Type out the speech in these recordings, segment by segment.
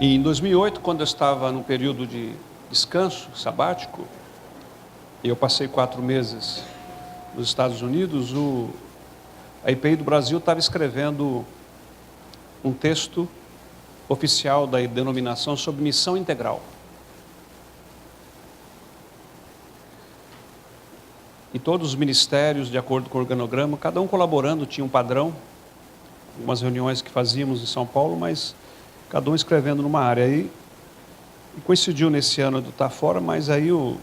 E em 2008, quando eu estava num período de descanso sabático, eu passei 4 meses nos Estados Unidos, a IPI do Brasil estava escrevendo um texto oficial da denominação sobre missão integral. E todos os ministérios, de acordo com o organograma, cada um colaborando, tinha um padrão, algumas reuniões que fazíamos em São Paulo, mas cada um escrevendo numa área. Aí coincidiu nesse ano de estar fora, mas aí o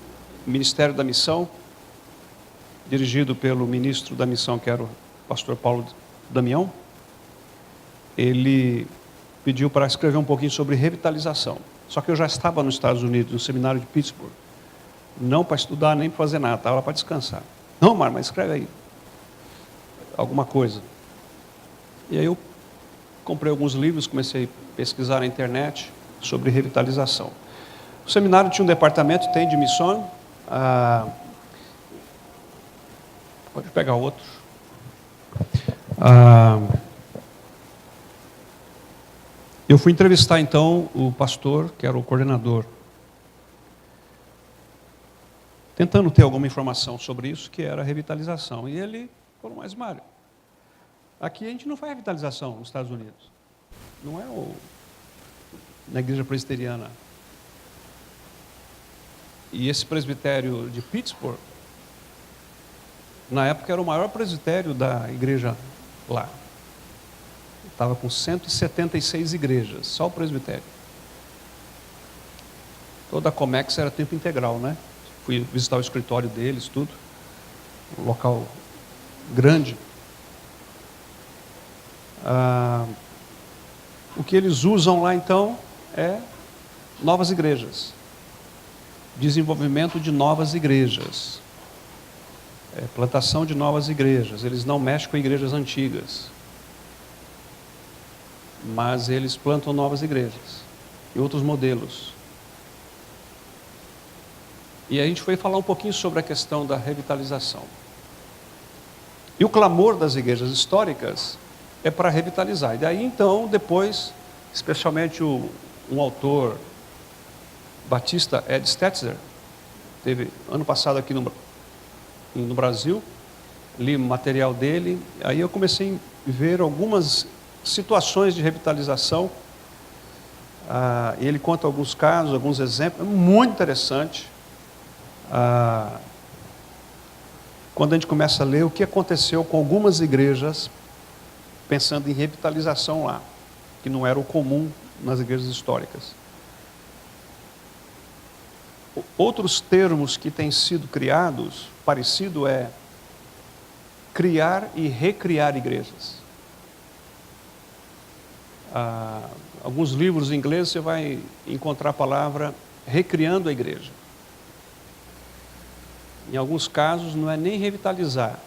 Ministério da Missão, dirigido pelo ministro da Missão, que era o pastor Paulo Damião, ele pediu para escrever um pouquinho sobre revitalização. Só que eu já estava nos Estados Unidos, no seminário de Pittsburgh, não para estudar nem para fazer nada, estava lá para descansar. Não, Mar, mas escreve aí alguma coisa. E aí eu comprei alguns livros, comecei a pesquisar na internet sobre revitalização. O seminário tinha um departamento, tem de missão. Pode pegar outro. Eu fui entrevistar então o pastor, que era o coordenador, tentando ter alguma informação sobre isso, que era a revitalização. E ele falou, mas Mário, aqui a gente não faz revitalização nos Estados Unidos. Não é na igreja presbiteriana. E esse presbitério de Pittsburgh, na época era o maior presbitério da igreja lá. Estava com 176 igrejas, só o presbitério. Toda a Comex era tempo integral, né? Fui visitar o escritório deles, tudo. Um local grande. O que eles usam lá, então, é novas igrejas. Desenvolvimento de novas igrejas. Plantação de novas igrejas. Eles não mexem com igrejas antigas. Mas eles plantam novas igrejas. E outros modelos. E a gente foi falar um pouquinho sobre a questão da revitalização. E o clamor das igrejas históricas é para revitalizar. E daí, então, depois, especialmente um autor, batista Ed Stetzer, teve ano passado aqui no Brasil, li material dele, aí eu comecei a ver algumas situações de revitalização. Ele conta alguns casos, alguns exemplos, é muito interessante. Quando a gente começa a ler o que aconteceu com algumas igrejas, pensando em revitalização lá, que não era o comum nas igrejas históricas. Outros termos que têm sido criados, parecido é criar e recriar igrejas. Alguns livros em inglês você vai encontrar a palavra recriando a igreja. Em alguns casos não é nem revitalizar,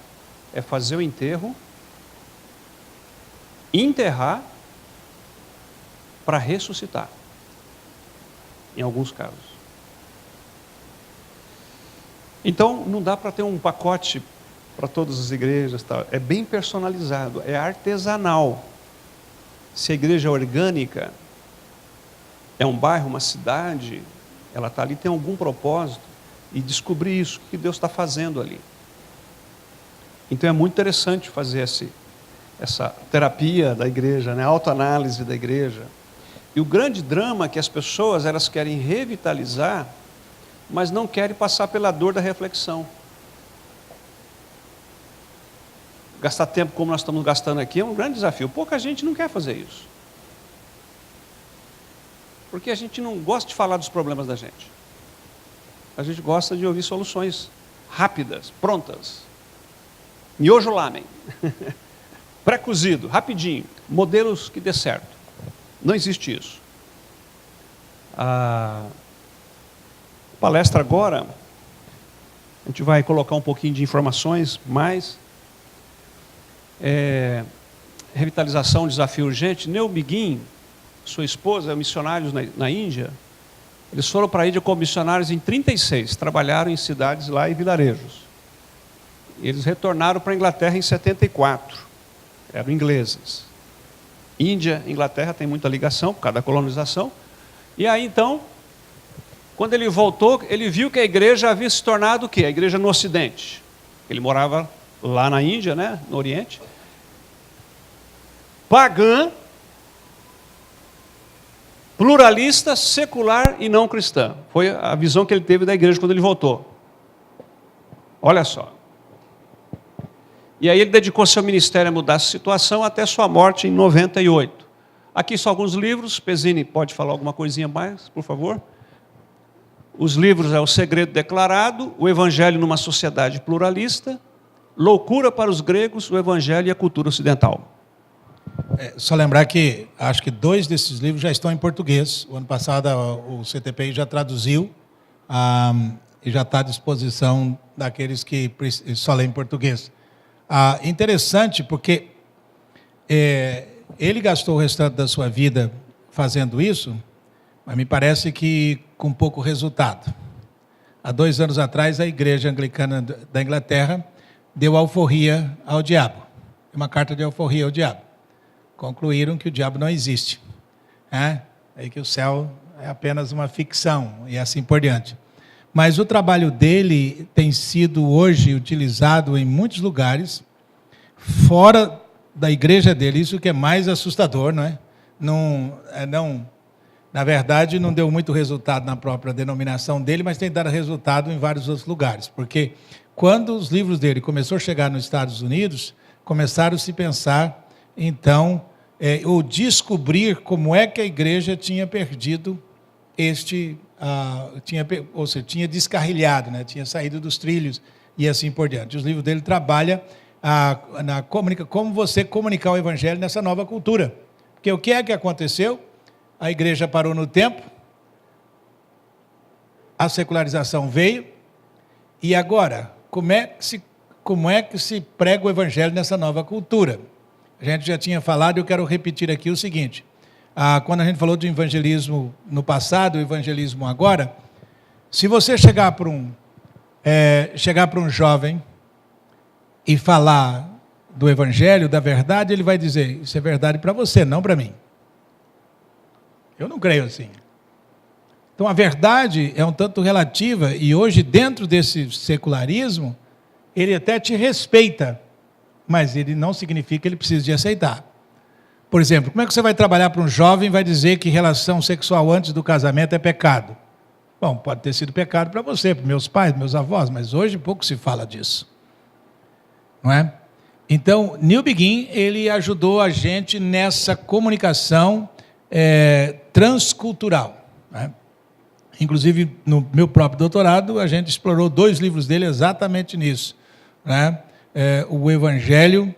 é fazer o enterro, enterrar para ressuscitar. Em alguns casos. Então, não dá para ter um pacote para todas as igrejas. Tá? É bem personalizado, é artesanal. Se a igreja é orgânica, é um bairro, uma cidade, ela está ali, tem algum propósito, e descobrir isso, o que Deus está fazendo ali. Então é muito interessante fazer essa terapia da igreja, né? A autoanálise da igreja. E o grande drama é que as pessoas, elas querem revitalizar, mas não querem passar pela dor da reflexão. Gastar tempo como nós estamos gastando aqui é um grande desafio. Pouca gente não quer fazer isso. Porque a gente não gosta de falar dos problemas da gente. A gente gosta de ouvir soluções rápidas, prontas. Miojo lamen. Pré-cozido, rapidinho. Modelos que dê certo. Não existe isso. A palestra agora, a gente vai colocar um pouquinho de informações, mais revitalização, desafio urgente. Neil Begin, sua esposa, missionários na Índia, eles foram para a Índia como missionários em 36, trabalharam em cidades lá e vilarejos. Eles retornaram para a Inglaterra em 74, eram ingleses. Índia, Inglaterra tem muita ligação por causa da colonização. E aí então, quando ele voltou, ele viu que a igreja havia se tornado o quê? A igreja no Ocidente. Ele morava lá na Índia, né, no Oriente. Pagã, pluralista, secular e não cristã. Foi a visão que ele teve da igreja quando ele voltou. Olha só. E aí ele dedicou seu ministério a mudar essa situação até sua morte em 98. Aqui são alguns livros. Pezzini, pode falar alguma coisinha mais, por favor? Os livros é O Segredo Declarado, O Evangelho numa Sociedade Pluralista, Loucura para os Gregos, O Evangelho e a Cultura Ocidental. Só lembrar que acho que 2 desses livros já estão em português. O ano passado o CTPI já traduziu e já está à disposição daqueles que só leem em português. Interessante porque ele gastou o restante da sua vida fazendo isso, mas me parece que com pouco resultado. Há 2 anos atrás, a Igreja Anglicana da Inglaterra deu alforria ao diabo. Uma carta de alforria ao diabo. Concluíram que o diabo não existe. E que o céu é apenas uma ficção, e assim por diante. Mas o trabalho dele tem sido hoje utilizado em muitos lugares, fora da igreja dele, isso que é mais assustador, não é? Na verdade, não deu muito resultado na própria denominação dele, mas tem dado resultado em vários outros lugares, porque quando os livros dele começaram a chegar nos Estados Unidos, começaram a se pensar, então, ou descobrir como é que a igreja tinha perdido tinha descarrilhado, né? Tinha saído dos trilhos e assim por diante. Os livros dele trabalham como você comunicar o evangelho nessa nova cultura. Porque o que é que aconteceu? A igreja parou no tempo, a secularização veio, e agora, como é que se prega o evangelho nessa nova cultura? A gente já tinha falado, eu quero repetir aqui o seguinte: quando a gente falou de evangelismo no passado, o evangelismo agora, se você chegar para um jovem e falar do evangelho, da verdade, ele vai dizer: isso é verdade para você, não para mim. Eu não creio assim. Então a verdade é um tanto relativa, e hoje, dentro desse secularismo, ele até te respeita, mas ele não significa que ele precisa de aceitar. Por exemplo, como é que você vai trabalhar para um jovem e vai dizer que relação sexual antes do casamento é pecado? Bom, pode ter sido pecado para você, para meus pais, meus avós, mas hoje pouco se fala disso. Não é? Então, Neil Begin, ele ajudou a gente nessa comunicação transcultural. Né? Inclusive, no meu próprio doutorado, a gente explorou 2 livros dele exatamente nisso. Né? O Evangelho,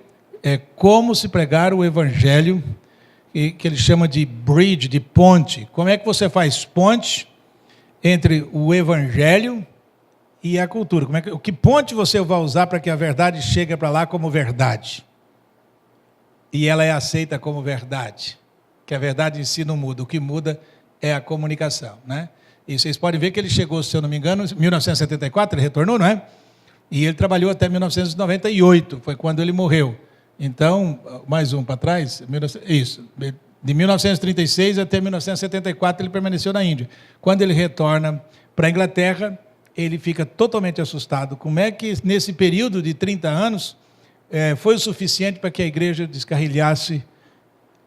como se pregar o Evangelho, que ele chama de bridge, de ponte. Como é que você faz ponte entre o Evangelho e a cultura? Que ponte você vai usar para que a verdade chegue para lá como verdade? E ela é aceita como verdade. Que a verdade em si não muda, o que muda é a comunicação. Né? E vocês podem ver que ele chegou, se eu não me engano, em 1974, ele retornou, não é? E ele trabalhou até 1998, foi quando ele morreu. Então, mais um para trás, isso, de 1936 até 1974 ele permaneceu na Índia. Quando ele retorna para a Inglaterra, ele fica totalmente assustado. Como é que nesse período de 30 anos foi o suficiente para que a igreja descarrilhasse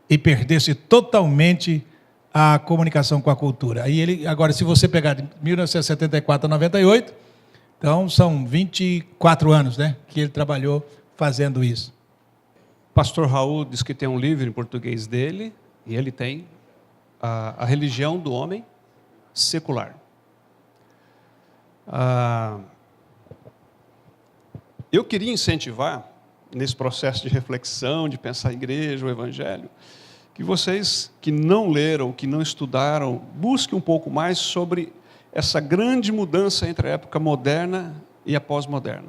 e perdesse totalmente a comunicação com a cultura? Agora, se você pegar de 1974 a 98, então são 24 anos, né, que ele trabalhou fazendo isso. Pastor Raul diz que tem um livro em português dele, e ele tem a religião do homem secular. Eu queria incentivar, nesse processo de reflexão, de pensar a igreja, o evangelho, que vocês que não leram, que não estudaram, busquem um pouco mais sobre essa grande mudança entre a época moderna e a pós-moderna.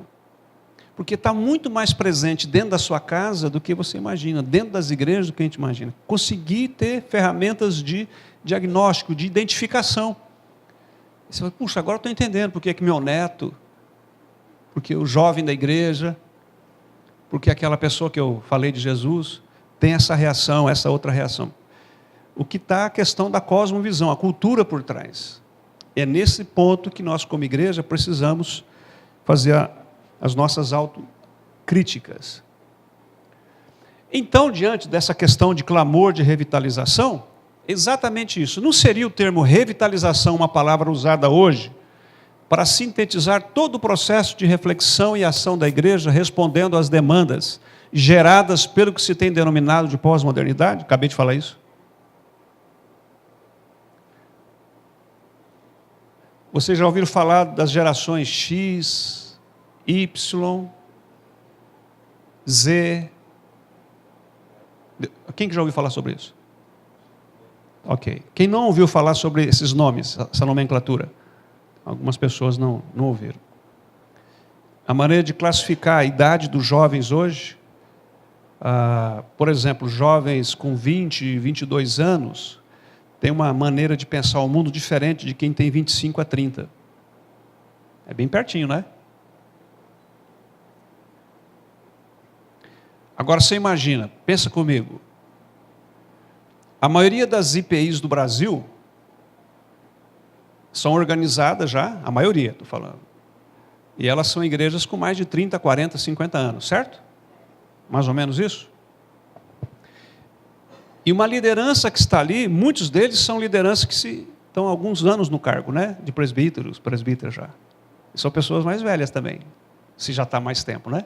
Porque está muito mais presente dentro da sua casa do que você imagina, dentro das igrejas do que a gente imagina. Conseguir ter ferramentas de diagnóstico, de identificação. Você fala: puxa, agora estou entendendo porque é que meu neto, porque o jovem da igreja, porque aquela pessoa que eu falei de Jesus, tem essa reação, essa outra reação. O que está a questão da cosmovisão, a cultura por trás. É nesse ponto que nós, como igreja, precisamos fazer as nossas autocríticas. Então, diante dessa questão de clamor de revitalização, exatamente isso. Não seria o termo revitalização uma palavra usada hoje para sintetizar todo o processo de reflexão e ação da igreja, respondendo às demandas geradas pelo que se tem denominado de pós-modernidade? Acabei de falar isso. Vocês já ouviram falar das gerações X, Y, Z? Quem que já ouviu falar sobre isso? Ok. Quem não ouviu falar sobre esses nomes, essa nomenclatura? Algumas pessoas não ouviram. A maneira de classificar a idade dos jovens hoje, por exemplo, jovens com 20, 22 anos, tem uma maneira de pensar o mundo diferente de quem tem 25 a 30. É bem pertinho, não é? Agora você imagina, pensa comigo. A maioria das IPIs do Brasil são organizadas já, a maioria, estou falando. E elas são igrejas com mais de 30, 40, 50 anos, certo? Mais ou menos isso? E uma liderança que está ali, muitos deles são lideranças que estão há alguns anos no cargo, né? De presbíteros já. E são pessoas mais velhas também, se já está há mais tempo, né?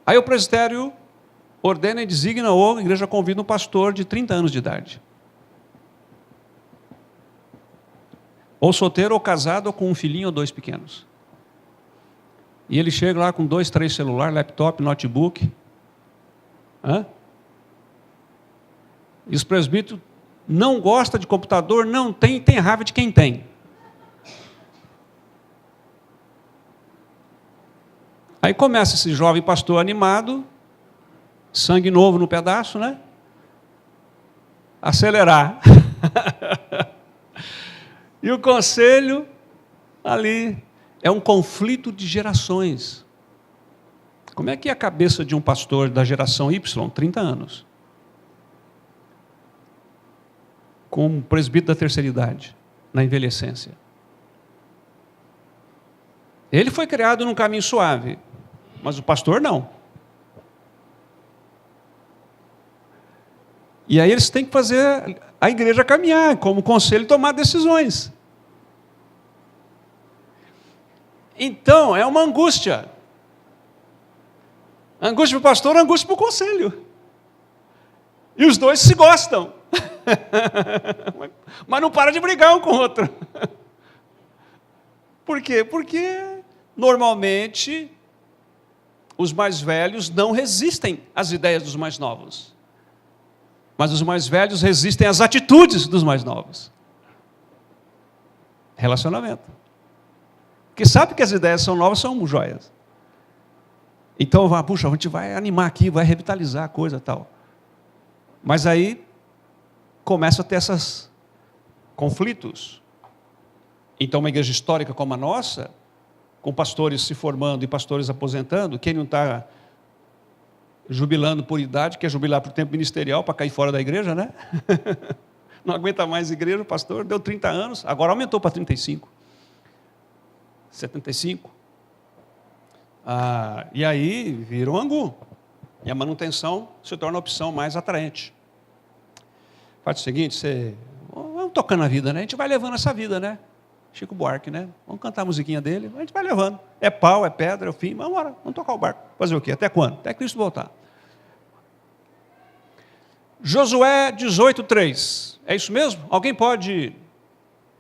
Aí o presbitério ordena e designa, ou a igreja convida um pastor de 30 anos de idade. Ou solteiro, ou casado, ou com um filhinho ou dois pequenos. E ele chega lá com 2, 3 celulares, laptop, notebook. E os presbíteros não gostam de computador, não tem raiva de quem tem. Aí começa esse jovem pastor animado, sangue novo no pedaço, né? Acelerar. E o conselho ali é um conflito de gerações. Como é que é a cabeça de um pastor da geração Y, 30 anos, com um presbítero da terceira idade, na envelhecência? Ele foi criado num caminho suave, mas o pastor não. E aí eles têm que fazer a igreja caminhar, como conselho, tomar decisões. Então, é uma angústia. Angústia para o pastor, angústia para o conselho. E os dois se gostam. Mas não para de brigar um com o outro. Por quê? Porque, normalmente, os mais velhos não resistem às ideias dos mais novos. Mas os mais velhos resistem às atitudes dos mais novos. Relacionamento. Porque sabe que as ideias são novas, são joias. Então, puxa, a gente vai animar aqui, vai revitalizar a coisa e tal. Mas aí, começa a ter esses conflitos. Então, uma igreja histórica como a nossa, com pastores se formando e pastores aposentando, quem não está jubilando por idade, quer jubilar por tempo ministerial para cair fora da igreja, né? Não aguenta mais igreja, o pastor deu 30 anos, agora aumentou para 35, 75. E aí vira um angu. E a manutenção se torna a opção mais atraente. Faz o seguinte, vamos tocando a vida, né? A gente vai levando essa vida, né? Chico Buarque, né? Vamos cantar a musiquinha dele, a gente vai levando. É pau, é pedra, é o fim, vamos embora, vamos tocar o barco. Fazer o quê? Até quando? Até Cristo voltar. Josué 18:3. É isso mesmo? Alguém pode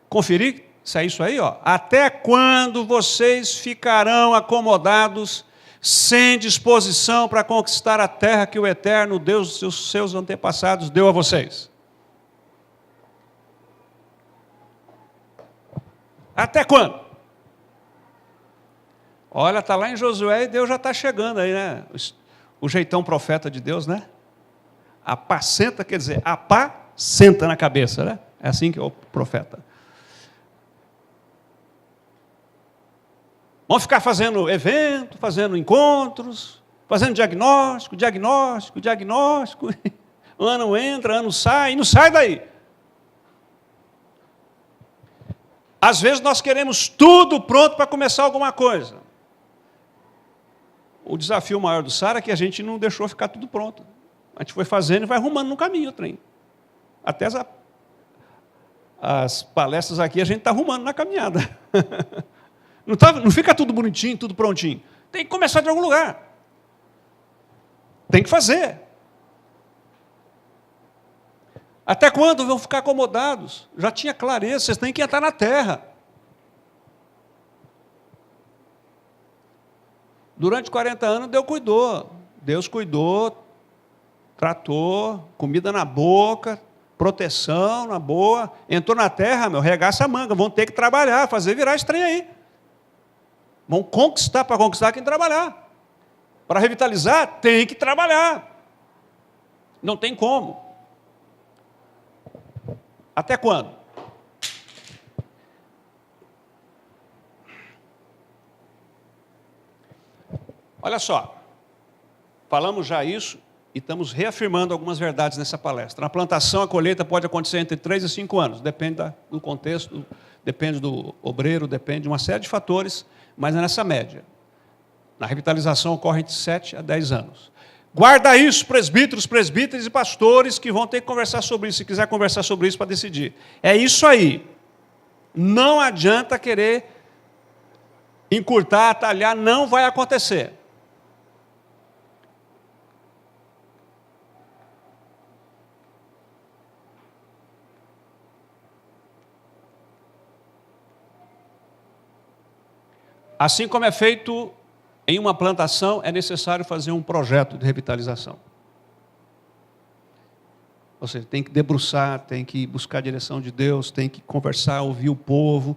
conferir se é isso aí? Ó? Até quando vocês ficarão acomodados, sem disposição para conquistar a terra que o eterno Deus dos seus antepassados deu a vocês? Até quando? Olha, está lá em Josué e Deus já está chegando aí, né? O jeitão profeta de Deus, né? Apacenta, quer dizer, apacenta na cabeça, né? É assim que é o profeta. Vamos ficar fazendo evento, fazendo encontros, fazendo diagnóstico, diagnóstico, diagnóstico. Ano entra, ano sai, e não sai daí. Às vezes nós queremos tudo pronto para começar alguma coisa. O desafio maior do Sara é que a gente não deixou ficar tudo pronto. A gente foi fazendo e vai arrumando no caminho o trem. Até as palestras aqui a gente está arrumando na caminhada. Não fica tudo bonitinho, tudo prontinho. Tem que começar de algum lugar. Tem que fazer. Até quando vão ficar acomodados? Já tinha clareza, vocês têm que entrar na terra. Durante 40 anos, Deus cuidou, tratou, comida na boca, proteção na boa. Entrou na terra, regaça a manga, vão ter que trabalhar, fazer virar esse trem aí. Vão conquistar, para conquistar quem trabalhar. Para revitalizar, tem que trabalhar. Não tem como. Até quando? Olha só, falamos já isso e estamos reafirmando algumas verdades nessa palestra. Na plantação, a colheita pode acontecer entre 3 e 5 anos, depende do contexto, depende do obreiro, depende de uma série de fatores, mas é nessa média. Na revitalização ocorre entre 7 a 10 anos. Guarda isso, presbíteros e pastores que vão ter que conversar sobre isso, se quiser conversar sobre isso para decidir. É isso aí. Não adianta querer encurtar, atalhar, não vai acontecer. Assim como é feito em uma plantação, é necessário fazer um projeto de revitalização. Ou seja, tem que debruçar, tem que buscar a direção de Deus, tem que conversar, ouvir o povo,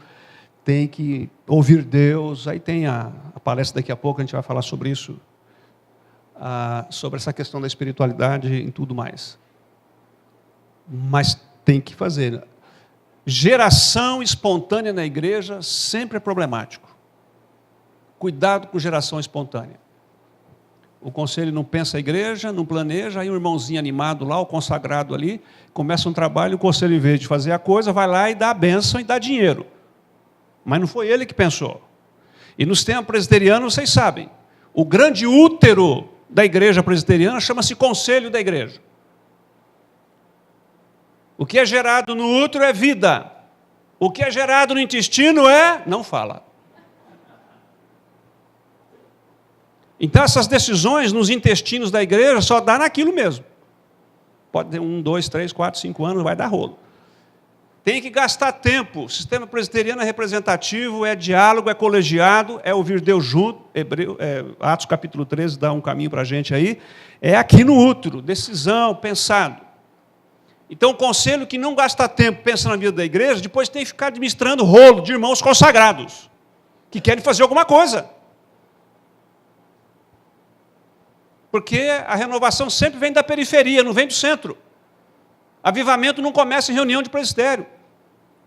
tem que ouvir Deus. Aí tem a palestra daqui a pouco, a gente vai falar sobre isso, sobre essa questão da espiritualidade e tudo mais. Mas tem que fazer. Geração espontânea na igreja sempre é problemático. Cuidado com geração espontânea. O conselho não pensa a igreja, não planeja, aí o irmãozinho animado lá, o consagrado ali, começa um trabalho, o conselho, em vez de fazer a coisa, vai lá e dá a bênção e dá dinheiro. Mas não foi ele que pensou. E no sistema presbiteriano, vocês sabem, o grande útero da igreja presbiteriana chama-se conselho da igreja. O que é gerado no útero é vida. O que é gerado no intestino não fala. Então, essas decisões nos intestinos da igreja só dá naquilo mesmo. Pode ter 1, 2, 3, 4, 5 anos, vai dar rolo. Tem que gastar tempo. O sistema presbiteriano é representativo, é diálogo, é colegiado, é ouvir Deus junto. Atos capítulo 13 dá um caminho para a gente aí. É aqui no útero, decisão, pensado. Então, o conselho que não gasta tempo pensando na vida da igreja, depois tem que ficar administrando rolo de irmãos consagrados, que querem fazer alguma coisa. Porque a renovação sempre vem da periferia, não vem do centro. Avivamento não começa em reunião de presbitério.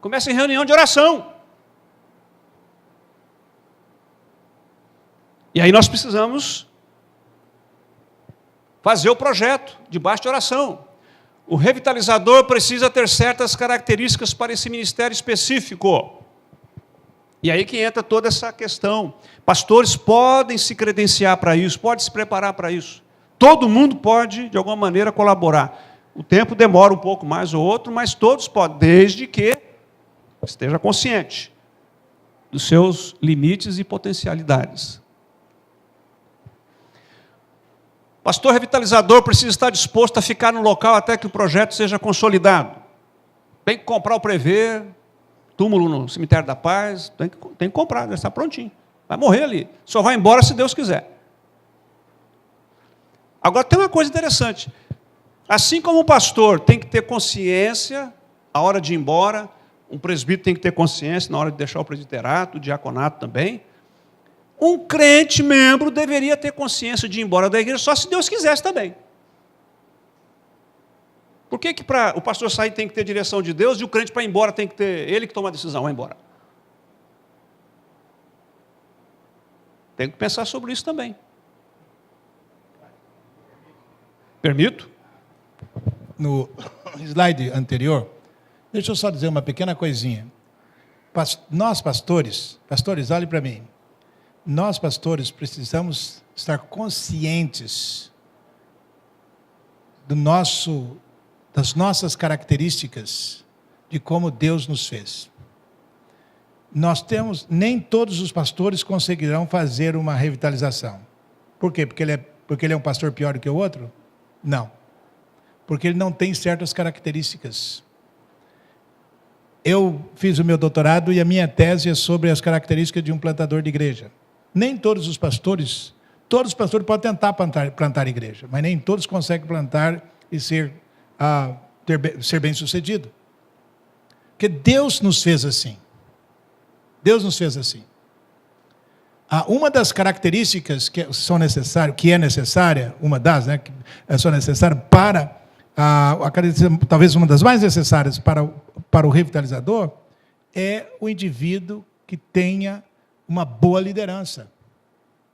Começa em reunião de oração. E aí nós precisamos fazer o projeto debaixo de oração. O revitalizador precisa ter certas características para esse ministério específico. E aí que entra toda essa questão. Pastores podem se credenciar para isso, podem se preparar para isso. Todo mundo pode, de alguma maneira, colaborar. O tempo demora um pouco mais ou outro, mas todos podem, desde que esteja consciente dos seus limites e potencialidades. Pastor revitalizador precisa estar disposto a ficar no local até que o projeto seja consolidado. Tem que comprar o prever, túmulo no cemitério da paz, tem que comprar, já está prontinho. Vai morrer ali. Só vai embora se Deus quiser. Agora tem uma coisa interessante. Assim como o pastor tem que ter consciência na hora de ir embora, um presbítero tem que ter consciência na hora de deixar o presbiterato, o diaconato também, um crente membro deveria ter consciência de ir embora da igreja só se Deus quisesse também. Por que para o pastor sair tem que ter direção de Deus e o crente para ir embora tem que ter ele que toma a decisão, vai embora? Tem que pensar sobre isso também. Permito? No slide anterior, deixa eu só dizer uma pequena coisinha. Nós, pastores, olhem para mim. Nós, pastores, precisamos estar conscientes das nossas características, de como Deus nos fez. Nem todos os pastores conseguirão fazer uma revitalização. Por quê? Porque ele é um pastor pior do que o outro? Não. Porque ele não tem certas características. Eu fiz o meu doutorado e a minha tese é sobre as características de um plantador de igreja. Nem todos os pastores podem tentar plantar igreja, mas nem todos conseguem plantar e ser bem-sucedido. Porque Deus nos fez assim. Deus nos fez assim. Uma das características que é necessária, uma das, né, que são necessárias para talvez uma das mais necessárias para o revitalizador, é o indivíduo que tenha uma boa liderança.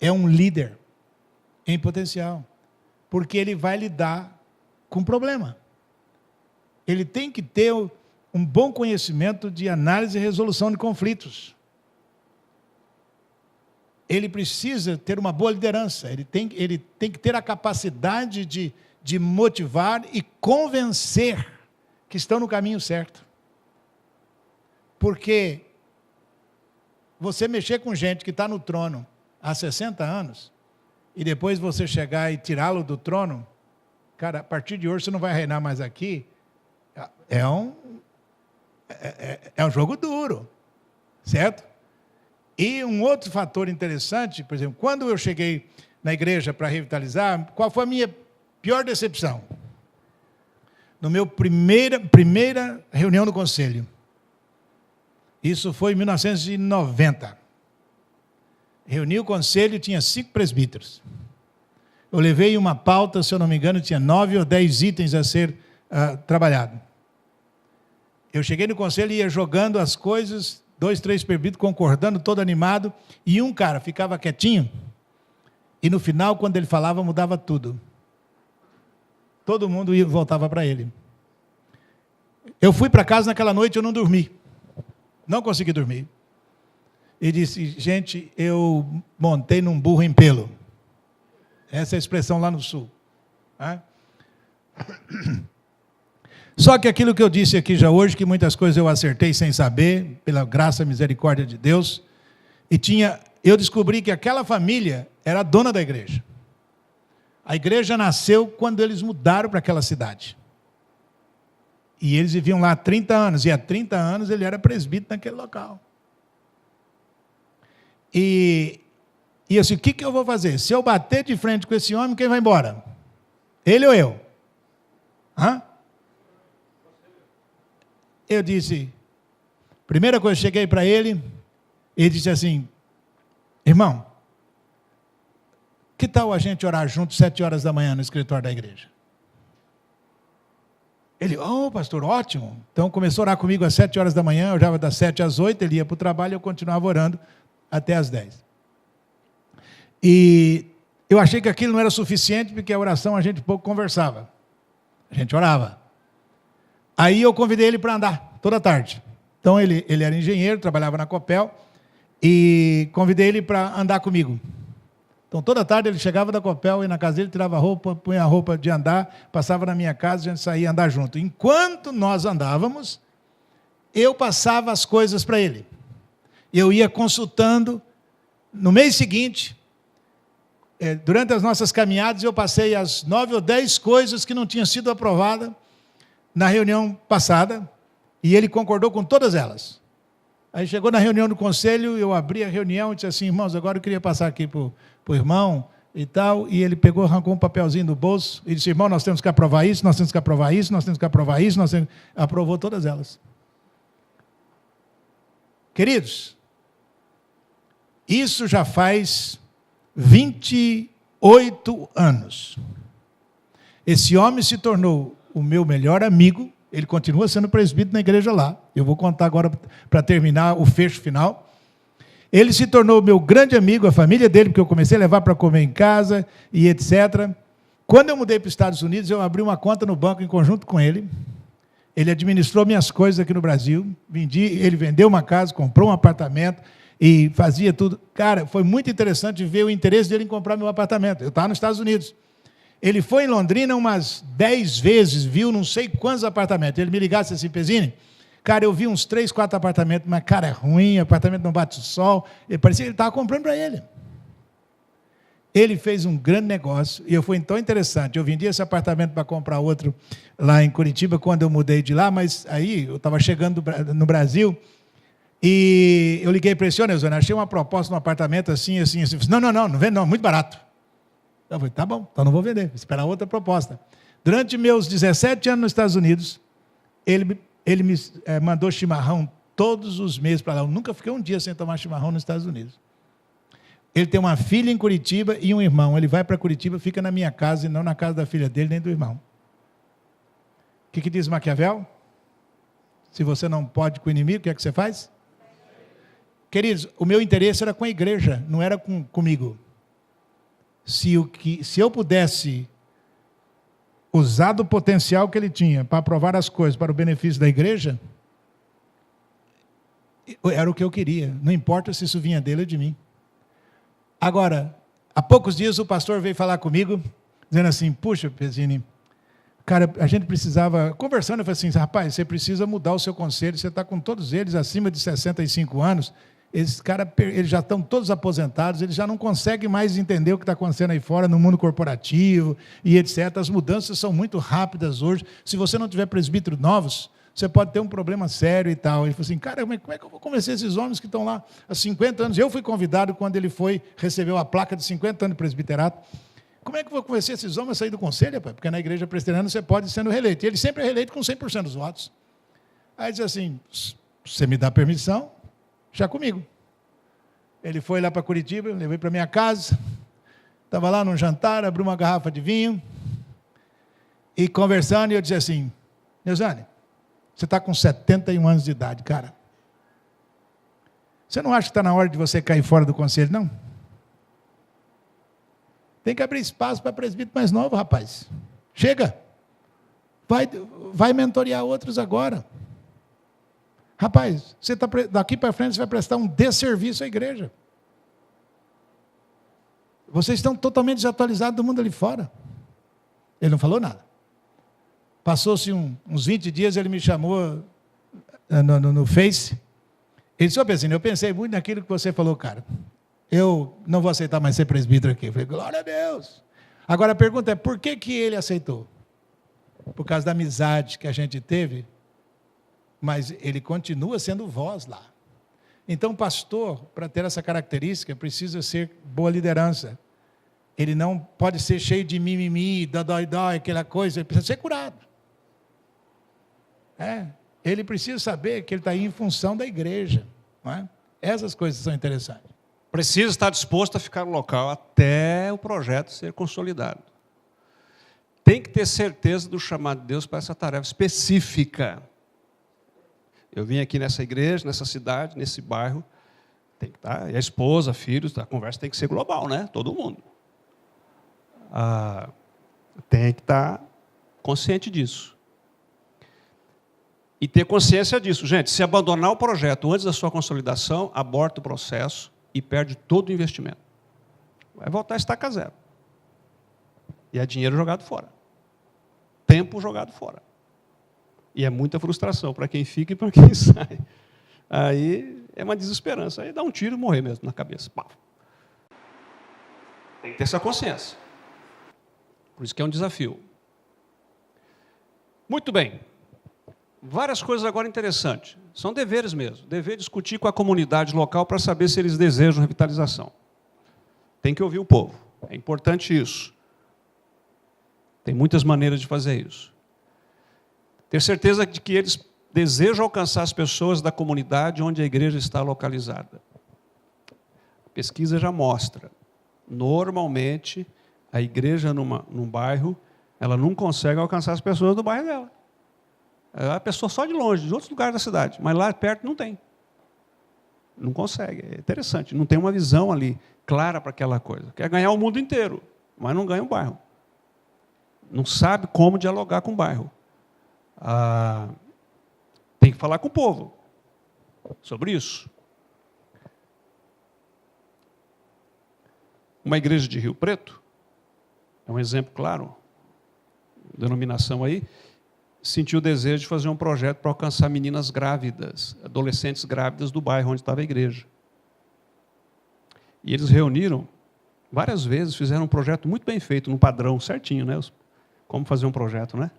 É um líder em potencial. Porque ele vai lidar com problema. Ele tem que ter um bom conhecimento de análise e resolução de conflitos. Ele precisa ter uma boa liderança. Ele tem que ter a capacidade de motivar e convencer que estão no caminho certo. Porque você mexer com gente que está no trono há 60 anos, e depois você chegar e tirá-lo do trono, cara, a partir de hoje você não vai reinar mais aqui, é um jogo duro, certo? E um outro fator interessante, por exemplo, quando eu cheguei na igreja para revitalizar, qual foi a minha pior decepção? No meu primeira reunião do conselho. Isso foi em 1990. Reuni o conselho, tinha 5 presbíteros. Eu levei uma pauta, se eu não me engano, tinha 9 ou 10 itens a ser trabalhado. Eu cheguei no conselho e ia jogando as coisas, 2, 3 presbíteros concordando, todo animado, e um cara ficava quietinho, e no final, quando ele falava, mudava tudo. Todo mundo voltava para ele. Eu fui para casa naquela noite, eu não dormi. Não consegui dormir. E disse, gente, eu montei num burro em pelo. Essa é a expressão lá no sul. Só que aquilo que eu disse aqui já hoje, que muitas coisas eu acertei sem saber, pela graça e misericórdia de Deus, eu descobri que aquela família era a dona da igreja. A igreja nasceu quando eles mudaram para aquela cidade. E eles viviam lá há 30 anos, e há 30 anos ele era presbítero naquele local. E assim, o que eu vou fazer? Se eu bater de frente com esse homem, quem vai embora? Ele ou eu? Eu disse, primeira coisa, eu cheguei para ele disse assim, irmão, que tal a gente orar junto 7 horas da manhã no escritório da igreja? Ele, pastor, ótimo. Então começou a orar comigo às 7 horas da manhã, eu orava das 7 às 8, ele ia para o trabalho e eu continuava orando até às 10. E eu achei que aquilo não era suficiente, porque a oração a gente pouco conversava. A gente orava. Aí eu convidei ele para andar, toda tarde. Então ele era engenheiro, trabalhava na Copel, e convidei ele para andar comigo. Então toda tarde ele chegava da Copel, ia na casa dele, tirava a roupa, punha a roupa de andar, passava na minha casa, a gente saía andar junto. Enquanto nós andávamos, eu passava as coisas para ele. Eu ia consultando. No mês seguinte, durante as nossas caminhadas, eu passei as 9 ou 10 coisas que não tinham sido aprovadas na reunião passada, e ele concordou com todas elas. Aí chegou na reunião do conselho, eu abri a reunião e disse assim, irmãos, agora eu queria passar aqui para o irmão e tal, e ele pegou, arrancou um papelzinho do bolso e disse, irmão, nós temos que aprovar isso, nós temos que aprovar isso, nós temos que aprovar isso, aprovou todas elas. Queridos, isso já faz 28 anos. Esse homem se tornou o meu melhor amigo, ele continua sendo presbítero na igreja lá. Eu vou contar agora para terminar o fecho final. Ele se tornou meu grande amigo, a família dele, porque eu comecei a levar para comer em casa e etc. Quando eu mudei para os Estados Unidos, eu abri uma conta no banco em conjunto com ele. Ele administrou minhas coisas aqui no Brasil. Ele vendeu uma casa, comprou um apartamento e fazia tudo. Cara, foi muito interessante ver o interesse dele em comprar meu apartamento. Eu estava nos Estados Unidos. Ele foi em Londrina umas 10 vezes, viu não sei quantos apartamentos. Ele me ligasse assim, Pezzini, cara, eu vi uns 3, 4 apartamentos, mas, cara, é ruim, apartamento não bate o sol. Ele parecia que ele estava comprando para ele. Ele fez um grande negócio, e eu fui tão interessante. Eu vendi esse apartamento para comprar outro lá em Curitiba, quando eu mudei de lá, mas aí eu estava chegando no Brasil, e eu liguei para ele, Neuzani, achei uma proposta no apartamento assim, assim, assim. Não vende não, muito barato. Eu falei, tá bom, então não vou vender, vou esperar outra proposta. Durante meus 17 anos nos Estados Unidos, ele me mandou chimarrão todos os meses para lá. Eu nunca fiquei um dia sem tomar chimarrão nos Estados Unidos. Ele tem uma filha em Curitiba e um irmão. Ele vai para Curitiba, fica na minha casa e não na casa da filha dele, nem do irmão. O que diz Maquiavel? Se você não pode com o inimigo, o que é que você faz? Queridos, o meu interesse era com a igreja, não era comigo. Se eu pudesse usar do potencial que ele tinha para aprovar as coisas para o benefício da igreja, era o que eu queria. Não importa se isso vinha dele ou de mim. Agora, há poucos dias o pastor veio falar comigo, dizendo assim, puxa, Pezzini, cara, a gente precisava, conversando, eu falei assim, rapaz, você precisa mudar o seu conselho, você está com todos eles acima de 65 anos, esses caras, eles já estão todos aposentados, eles já não conseguem mais entender o que está acontecendo aí fora, no mundo corporativo e etc. As mudanças são muito rápidas hoje, se você não tiver presbíteros novos, você pode ter um problema sério e tal. Ele falou assim, cara, como é que eu vou convencer esses homens que estão lá há 50 anos? Eu fui convidado quando ele recebeu a placa de 50 anos de presbiterato. Como é que eu vou convencer esses homens a sair do conselho, rapaz? Porque na igreja presbiteriana você pode ir sendo reeleito. E ele sempre é reeleito com 100% dos votos. Aí diz assim, você me dá permissão, já comigo. Ele foi lá para Curitiba, levei para minha casa, estava lá num jantar, abriu uma garrafa de vinho, e conversando, e eu disse assim, Neuzani, você está com 71 anos de idade, cara. Você não acha que está na hora de você cair fora do conselho, não? Tem que abrir espaço para presbítero mais novo, rapaz. Chega. Vai mentorear outros agora. Rapaz, você daqui para frente você vai prestar um desserviço à igreja. Vocês estão totalmente desatualizados do mundo ali fora. Ele não falou nada. Passou-se uns 20 dias, ele me chamou no Face. Ele disse, Pezzini, eu pensei muito naquilo que você falou, cara. Eu não vou aceitar mais ser presbítero aqui. Eu falei, glória a Deus. Agora a pergunta é, por que ele aceitou? Por causa da amizade que a gente teve, mas ele continua sendo voz lá. Então, pastor, para ter essa característica, precisa ser boa liderança. Ele não pode ser cheio de mimimi, dói, aquela coisa, ele precisa ser curado. Ele precisa saber que ele está aí em função da igreja. Não é? Essas coisas são interessantes. Precisa estar disposto a ficar no local até o projeto ser consolidado. Tem que ter certeza do chamado de Deus para essa tarefa específica. Eu vim aqui nessa igreja, nessa cidade, nesse bairro, tem que estar, e a esposa, filhos, a conversa tem que ser global, né? Todo mundo. Tem que estar consciente disso. E ter consciência disso. Gente, se abandonar o projeto antes da sua consolidação, aborta o processo e perde todo o investimento. Vai voltar a estaca zero. E é dinheiro jogado fora. Tempo jogado fora. E é muita frustração para quem fica e para quem sai. Aí é uma desesperança. Aí dá um tiro e morrer mesmo na cabeça. Pá. Tem que ter essa consciência. Por isso que é um desafio. Muito bem. Várias coisas agora interessantes. São deveres mesmo. Dever discutir com a comunidade local para saber se eles desejam revitalização. Tem que ouvir o povo. É importante isso. Tem muitas maneiras de fazer isso. Ter certeza de que eles desejam alcançar as pessoas da comunidade onde a igreja está localizada. A pesquisa já mostra. Normalmente, a igreja num bairro, ela não consegue alcançar as pessoas do bairro dela. É a pessoa só de longe, de outros lugares da cidade, mas lá perto não tem. Não consegue, é interessante, não tem uma visão ali clara para aquela coisa. Quer ganhar o mundo inteiro, mas não ganha o bairro. não sabe como dialogar com o bairro. Tem que falar com o povo sobre isso. Uma igreja de Rio Preto, é um exemplo claro, denominação aí, sentiu o desejo de fazer um projeto para alcançar meninas grávidas, adolescentes grávidas do bairro onde estava a igreja. E eles reuniram várias vezes, fizeram um projeto muito bem feito, num padrão certinho, né? Como fazer um projeto, né?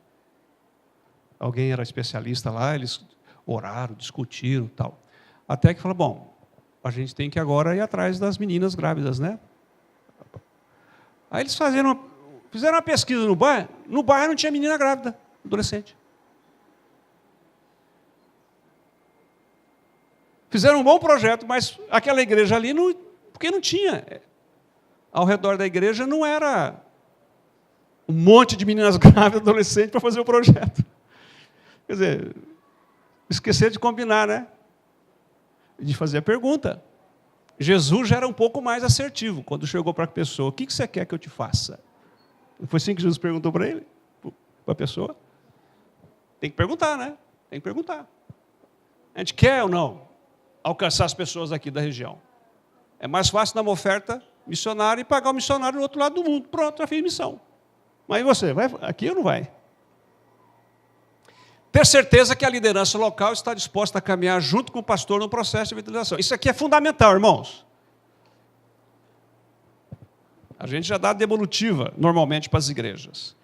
Alguém era especialista lá, eles oraram, discutiram e tal. Até que falaram, bom, a gente tem que agora ir atrás das meninas grávidas, né? Aí eles fizeram uma pesquisa no bairro não tinha menina grávida, adolescente. Fizeram um bom projeto, mas aquela igreja ali, porque não tinha. Ao redor da igreja não era um monte de meninas grávidas, adolescentes, para fazer o projeto. Quer dizer, esquecer de combinar, né? De fazer a pergunta. Jesus já era um pouco mais assertivo quando chegou para a pessoa, o que você quer que eu te faça? Foi assim que Jesus perguntou para ele, para a pessoa. Tem que perguntar, né? Tem que perguntar. A gente quer ou não alcançar as pessoas aqui da região? É mais fácil dar uma oferta missionária e pagar o missionário do outro lado do mundo. Pronto, já fiz missão. Mas e você, vai aqui ou não vai? Ter certeza que a liderança local está disposta a caminhar junto com o pastor no processo de evangelização. Isso aqui é fundamental, irmãos. A gente já dá devolutiva, normalmente, para as igrejas.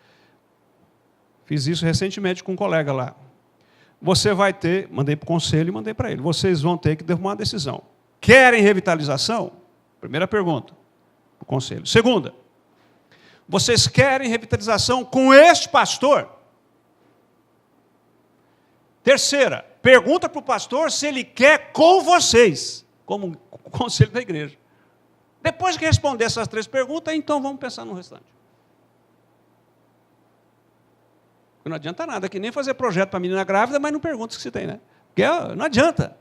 Fiz isso recentemente com um colega lá. Você vai ter, mandei para o conselho e mandei para ele, vocês vão ter que tomar uma decisão. Querem revitalização? Primeira pergunta, para o conselho. Segunda, vocês querem revitalização com este pastor? Terceira, pergunta para o pastor se ele quer com vocês, como conselho da igreja. Depois que responder essas 3 perguntas, então vamos pensar no restante. Porque não adianta nada, que nem fazer projeto para menina grávida, mas não pergunta se tem, né? Porque não adianta.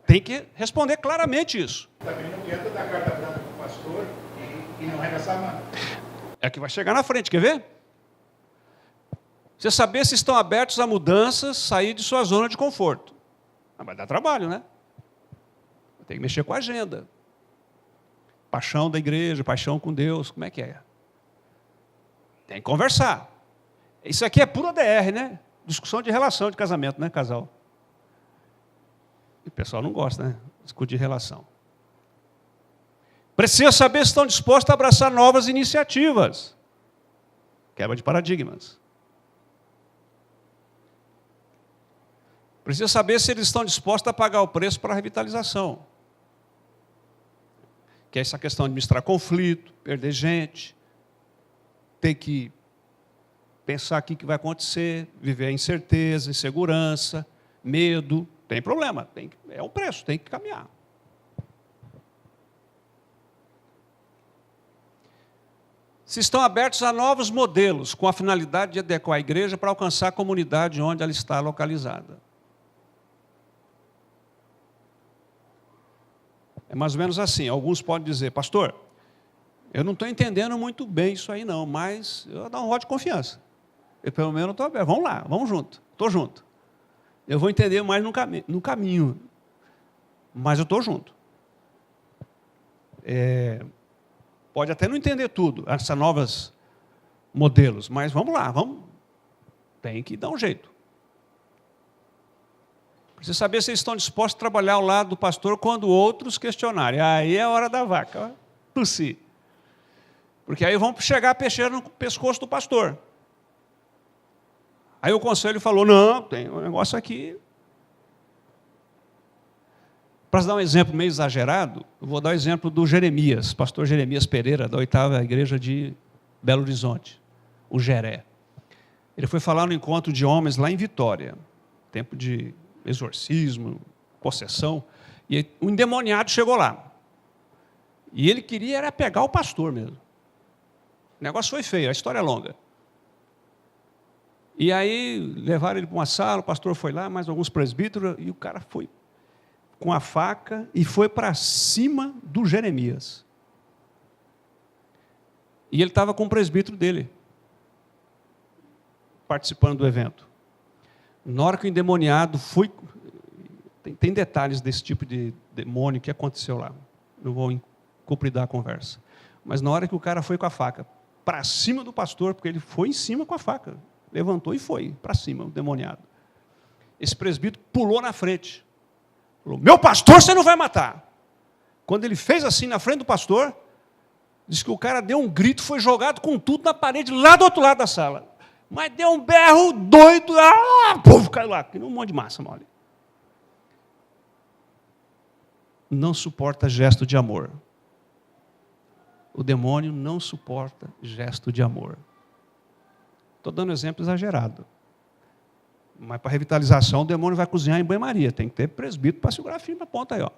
Tem que responder claramente isso. Também não adianta dar carta branca para o pastor e não arregaçar a mão. É que vai chegar na frente, quer ver? Você saber se estão abertos a mudanças, sair de sua zona de conforto. Vai dar trabalho, né? Tem que mexer com a agenda. Paixão da igreja, paixão com Deus, como é que é? Tem que conversar. Isso aqui é puro ADR, né? Discussão de relação de casamento, né, casal? E o pessoal não gosta, né? Discutir relação. Precisa saber se estão dispostos a abraçar novas iniciativas. Quebra de paradigmas. Precisa saber se eles estão dispostos a pagar o preço para a revitalização. Que é essa questão de administrar conflito, perder gente, ter que pensar o que vai acontecer, viver a incerteza, insegurança, medo. Tem problema, é um preço, tem que caminhar. Se estão abertos a novos modelos, com a finalidade de adequar a igreja para alcançar a comunidade onde ela está localizada. É mais ou menos assim, alguns podem dizer, pastor, eu não estou entendendo muito bem isso aí não, mas eu vou dar um voto de confiança. Eu pelo menos estou aberto, vamos lá, vamos junto, estou junto. Eu vou entender mais no caminho, mas eu estou junto. Pode até não entender tudo, esses novos modelos, mas vamos lá, tem que dar um jeito. Precisa saber se eles estão dispostos a trabalhar ao lado do pastor quando outros questionarem. Aí é a hora da vaca, tossir. Porque aí vão chegar a peixeira no pescoço do pastor. Aí o conselho falou, não, tem um negócio aqui. Para dar um exemplo meio exagerado, eu vou dar o exemplo do Jeremias, pastor Jeremias Pereira, da 8ª Igreja de Belo Horizonte, o Jeré. Ele foi falar no encontro de homens lá em Vitória, tempo de exorcismo, possessão, e um endemoniado chegou lá. E ele queria era pegar o pastor mesmo. O negócio foi feio, a história é longa. E aí levaram ele para uma sala, o pastor foi lá, mais alguns presbíteros, e o cara foi com a faca e foi para cima do Jeremias. E ele estava com o presbítero dele. participando do evento. Na hora que o endemoniado foi... Tem detalhes desse tipo de demônio que aconteceu lá. Não vou compridar a conversa. Mas na hora que o cara foi com a faca para cima do pastor, porque ele foi em cima com a faca, levantou e foi para cima, o demoniado. Esse presbítero pulou na frente. Falou, meu pastor você não vai matar. Quando ele fez assim na frente do pastor, disse que o cara deu um grito, foi jogado com tudo na parede, lá do outro lado da sala. Mas deu um berro doido, o povo caiu lá, que nem um monte de massa mole. Não suporta gesto de amor. O demônio não suporta gesto de amor. Estou dando exemplo exagerado. Mas para revitalização, o demônio vai cozinhar em banho-maria. Tem que ter presbítero para segurar firme na ponta aí. Ó.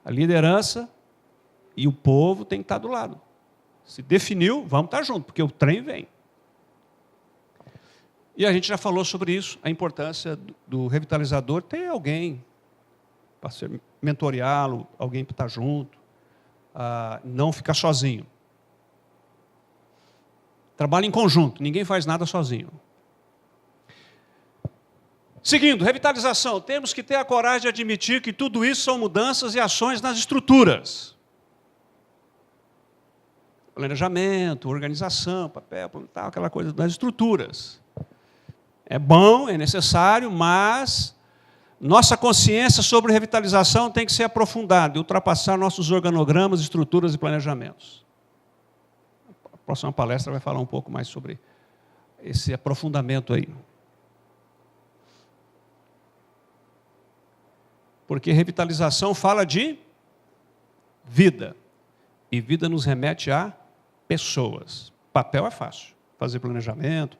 A liderança e o povo tem que estar do lado. Se definiu, vamos estar juntos, porque o trem vem. E a gente já falou sobre isso, a importância do revitalizador ter alguém para mentoreá-lo, alguém para estar junto, não ficar sozinho. Trabalho em conjunto, ninguém faz nada sozinho. Seguindo, revitalização, temos que ter a coragem de admitir que tudo isso são mudanças e ações nas estruturas. Planejamento, organização, papel, tal, aquela coisa das estruturas. É bom, é necessário, mas nossa consciência sobre revitalização tem que ser aprofundada e ultrapassar nossos organogramas, estruturas e planejamentos. A próxima palestra vai falar um pouco mais sobre esse aprofundamento aí. Porque revitalização fala de vida. E vida nos remete a pessoas. Papel é fácil. Fazer planejamento,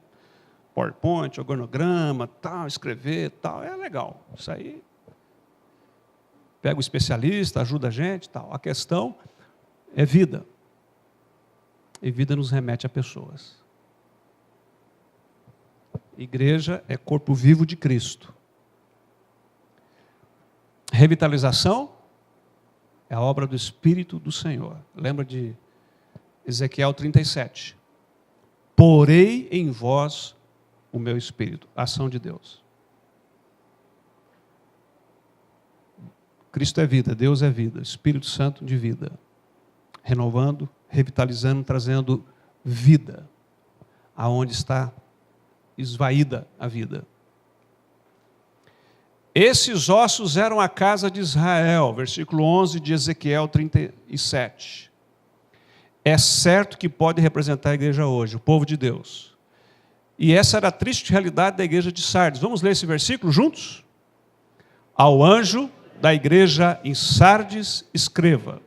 PowerPoint, organograma, tal, escrever, tal, é legal. Isso aí, pega o especialista, ajuda a gente, tal. A questão é vida. E vida nos remete a pessoas. Igreja é corpo vivo de Cristo. Revitalização é a obra do Espírito do Senhor. Lembra de Ezequiel 37. Porei em vós o meu Espírito. Ação de Deus. Cristo é vida, Deus é vida, Espírito Santo de vida. Renovando, revitalizando, trazendo vida aonde está esvaída a vida. Esses ossos eram a casa de Israel, versículo 11 de Ezequiel 37. É certo que pode representar a igreja hoje, o povo de Deus. E essa era a triste realidade da igreja de Sardes. Vamos ler esse versículo juntos? Ao anjo da igreja em Sardes, escreva: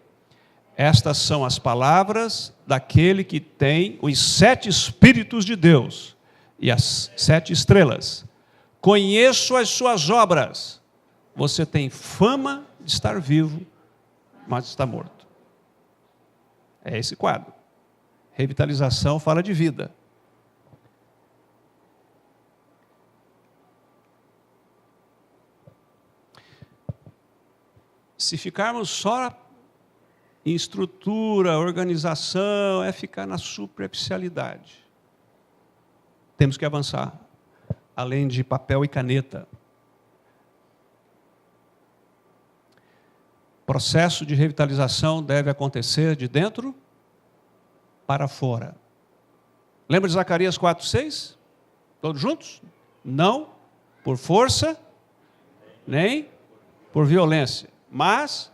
estas são as palavras daquele que tem os 7 Espíritos de Deus e as 7 estrelas. Conheço as suas obras. Você tem fama de estar vivo, mas está morto. É esse quadro. Revitalização fala de vida. Se ficarmos só em estrutura, organização, é ficar na superficialidade. Temos que avançar, além de papel e caneta. Processo de revitalização deve acontecer de dentro para fora. Lembra de Zacarias 4:6? Todos juntos? Não por força, nem por violência, mas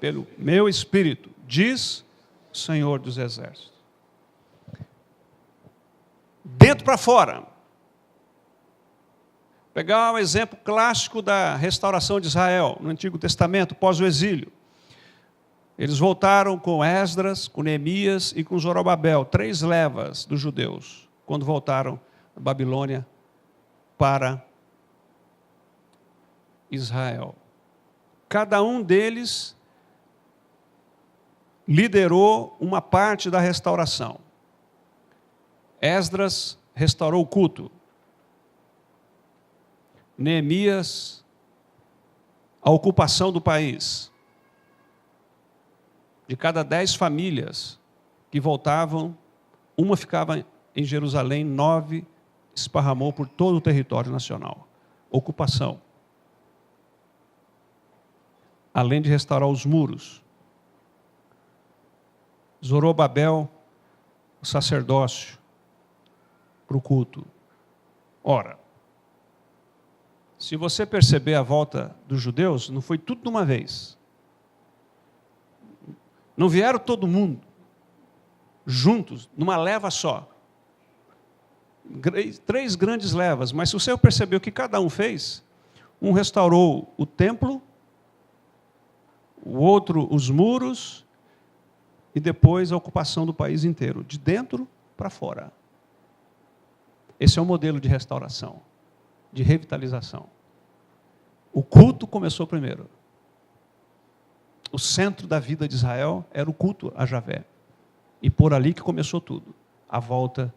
pelo meu Espírito, diz o Senhor dos Exércitos. Dentro para fora. Pegar um exemplo clássico da restauração de Israel, no Antigo Testamento, pós o exílio. Eles voltaram com Esdras, com Neemias e com Zorobabel, 3 levas dos judeus, quando voltaram da Babilônia para Israel. Cada um deles liderou uma parte da restauração. Esdras restaurou o culto. Neemias, a ocupação do país. De cada 10 famílias que voltavam, uma ficava em Jerusalém, 9 esparramou por todo o território nacional. Ocupação. Além de restaurar os muros. Zorobabel, o sacerdócio, para o culto. Ora, se você perceber a volta dos judeus, não foi tudo de uma vez. Não vieram todo mundo juntos, numa leva só. 3 grandes levas, mas se você perceber o que cada um fez, um restaurou o templo, o outro os muros, e depois a ocupação do país inteiro, de dentro para fora. Esse é o modelo de restauração, de revitalização. O culto começou primeiro. O centro da vida de Israel era o culto a Javé. E por ali que começou tudo. A volta.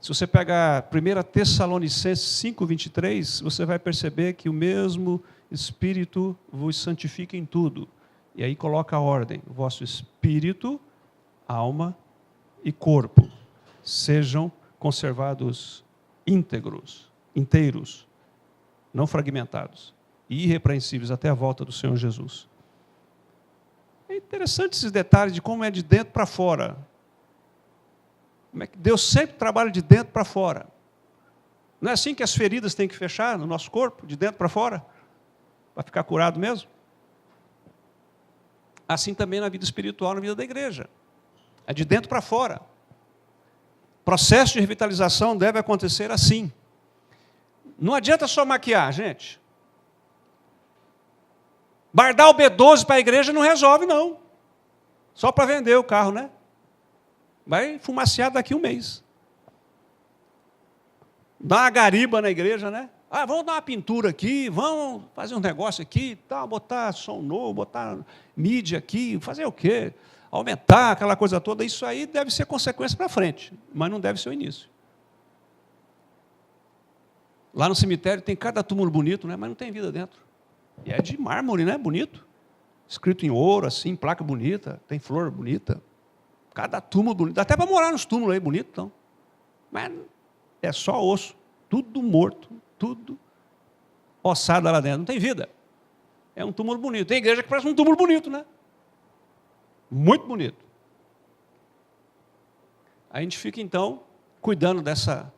Se você pegar 1 Tessalonicenses 5:23, você vai perceber que o mesmo Espírito vos santifica em tudo. E aí coloca a ordem. O vosso espírito, alma e corpo sejam conservados íntegros, inteiros, não fragmentados, e irrepreensíveis até a volta do Senhor Jesus. É interessante esses detalhes de como é de dentro para fora. Como é que Deus sempre trabalha de dentro para fora. Não é assim que as feridas têm que fechar no nosso corpo, de dentro para fora? Para ficar curado mesmo? Assim também na vida espiritual, na vida da igreja. É de dentro para fora. O processo de revitalização deve acontecer assim. Não adianta só maquiar, gente. Bardar o B12 para a igreja não resolve, não. Só para vender o carro, né? Vai fumaciar daqui um mês. Dá uma gariba na igreja, né? Ah, vamos dar uma pintura aqui, vamos fazer um negócio aqui, tal, botar som novo, botar mídia aqui, fazer o quê? Aumentar aquela coisa toda. Isso aí deve ser consequência para frente, mas não deve ser o início. Lá no cemitério tem cada túmulo bonito, né? Mas não tem vida dentro. E é de mármore, né? Bonito. Escrito em ouro, assim, placa bonita, tem flor bonita. Cada túmulo bonito. Dá até para morar nos túmulos aí, bonito, então. Mas é só osso. Tudo morto, tudo ossada lá dentro. Não tem vida. É um túmulo bonito. Tem igreja que parece um túmulo bonito, né? Muito bonito. A gente fica, então, cuidando dessa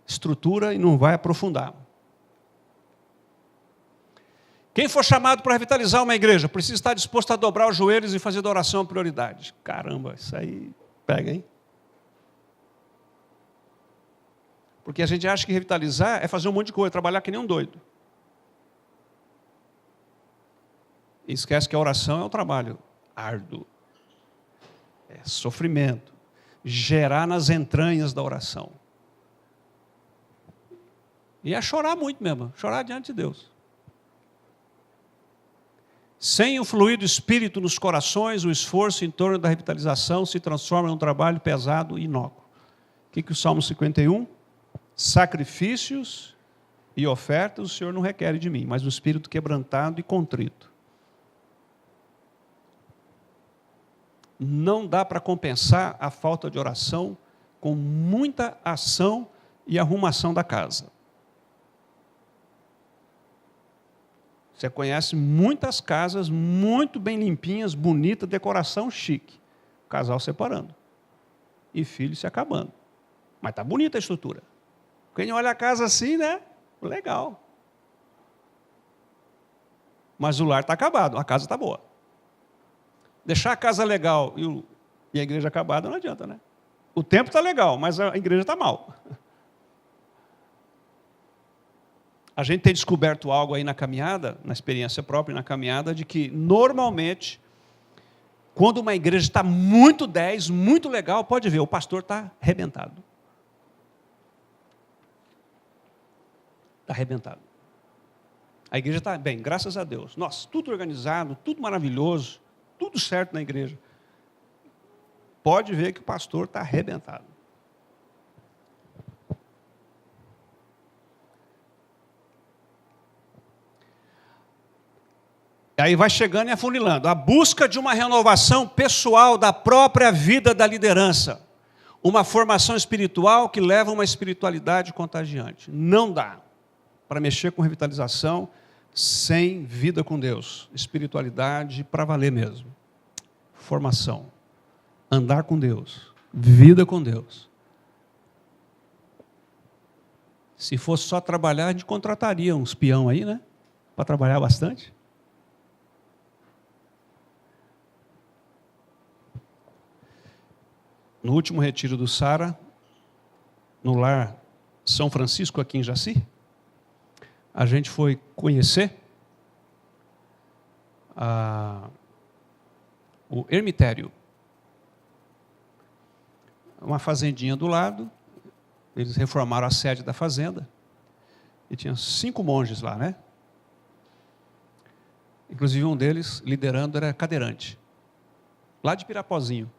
estrutura e não vai aprofundar. Quem for chamado para revitalizar uma igreja precisa estar disposto a dobrar os joelhos e fazer da oração a prioridade. Caramba, isso aí pega, hein? Porque a gente acha que revitalizar é fazer um monte de coisa, trabalhar que nem um doido. E esquece que a oração é um trabalho árduo. É sofrimento. Gerar nas entranhas da oração. E é chorar muito mesmo, chorar diante de Deus. Sem o fluir do Espírito nos corações, o esforço em torno da revitalização se transforma num trabalho pesado e inócuo. O que o Salmo 51? Sacrifícios e ofertas o Senhor não requer de mim, mas o espírito quebrantado e contrito. Não dá para compensar a falta de oração com muita ação e arrumação da casa. Você conhece muitas casas muito bem limpinhas, bonitas, decoração chique. O casal separando. E filhos se acabando. Mas está bonita a estrutura. Quem olha a casa assim, né? Legal. Mas o lar está acabado, a casa está boa. Deixar a casa legal e a igreja acabada não adianta, né? O tempo está legal, mas a igreja está mal. A gente tem descoberto algo aí na caminhada, na experiência própria, na caminhada, de que, normalmente, quando uma igreja está muito 10, muito legal, pode ver, o pastor está arrebentado. Está arrebentado. A igreja está bem, graças a Deus. Nossa, tudo organizado, tudo maravilhoso, tudo certo na igreja. Pode ver que o pastor está arrebentado. Aí vai chegando e afunilando. A busca de uma renovação pessoal da própria vida da liderança. uma formação espiritual que leva a uma espiritualidade contagiante. Não dá para mexer com revitalização sem vida com Deus. Espiritualidade para valer mesmo. Formação. Andar com Deus. Vida com Deus. Se fosse só trabalhar, a gente contrataria uns peão aí, né? Para trabalhar bastante. No último retiro do Sara, no lar São Francisco, aqui em Jaci, a gente foi conhecer o ermitério. Uma fazendinha do lado, eles reformaram a sede da fazenda, e tinha 5 monges lá, né? Inclusive um deles, liderando, era cadeirante, lá de Pirapozinho.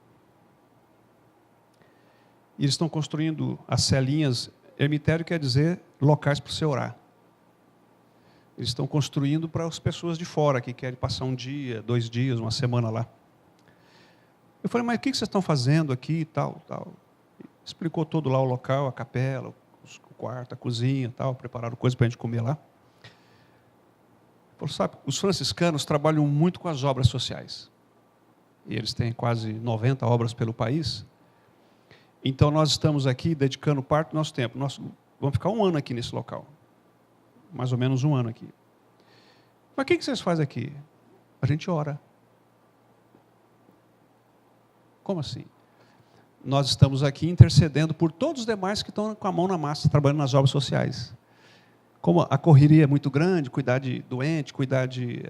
E eles estão construindo as celinhas. Ermitério quer dizer locais para você orar. Eles estão construindo para as pessoas de fora que querem passar um dia, 2 dias, uma semana lá. Eu falei, mas o que vocês estão fazendo aqui e tal, tal? Explicou todo lá o local, a capela, o quarto, a cozinha, tal, prepararam coisa para a gente comer lá. Falei, sabe, os franciscanos trabalham muito com as obras sociais. E eles têm quase 90 obras pelo país. Então, nós estamos aqui dedicando parte do nosso tempo. Nós vamos ficar 1 ano aqui nesse local. Mais ou menos 1 ano aqui. Mas o que vocês fazem aqui? A gente ora. Como assim? Nós estamos aqui intercedendo por todos os demais que estão com a mão na massa, trabalhando nas obras sociais. Como a correria é muito grande, cuidar de doente, cuidar de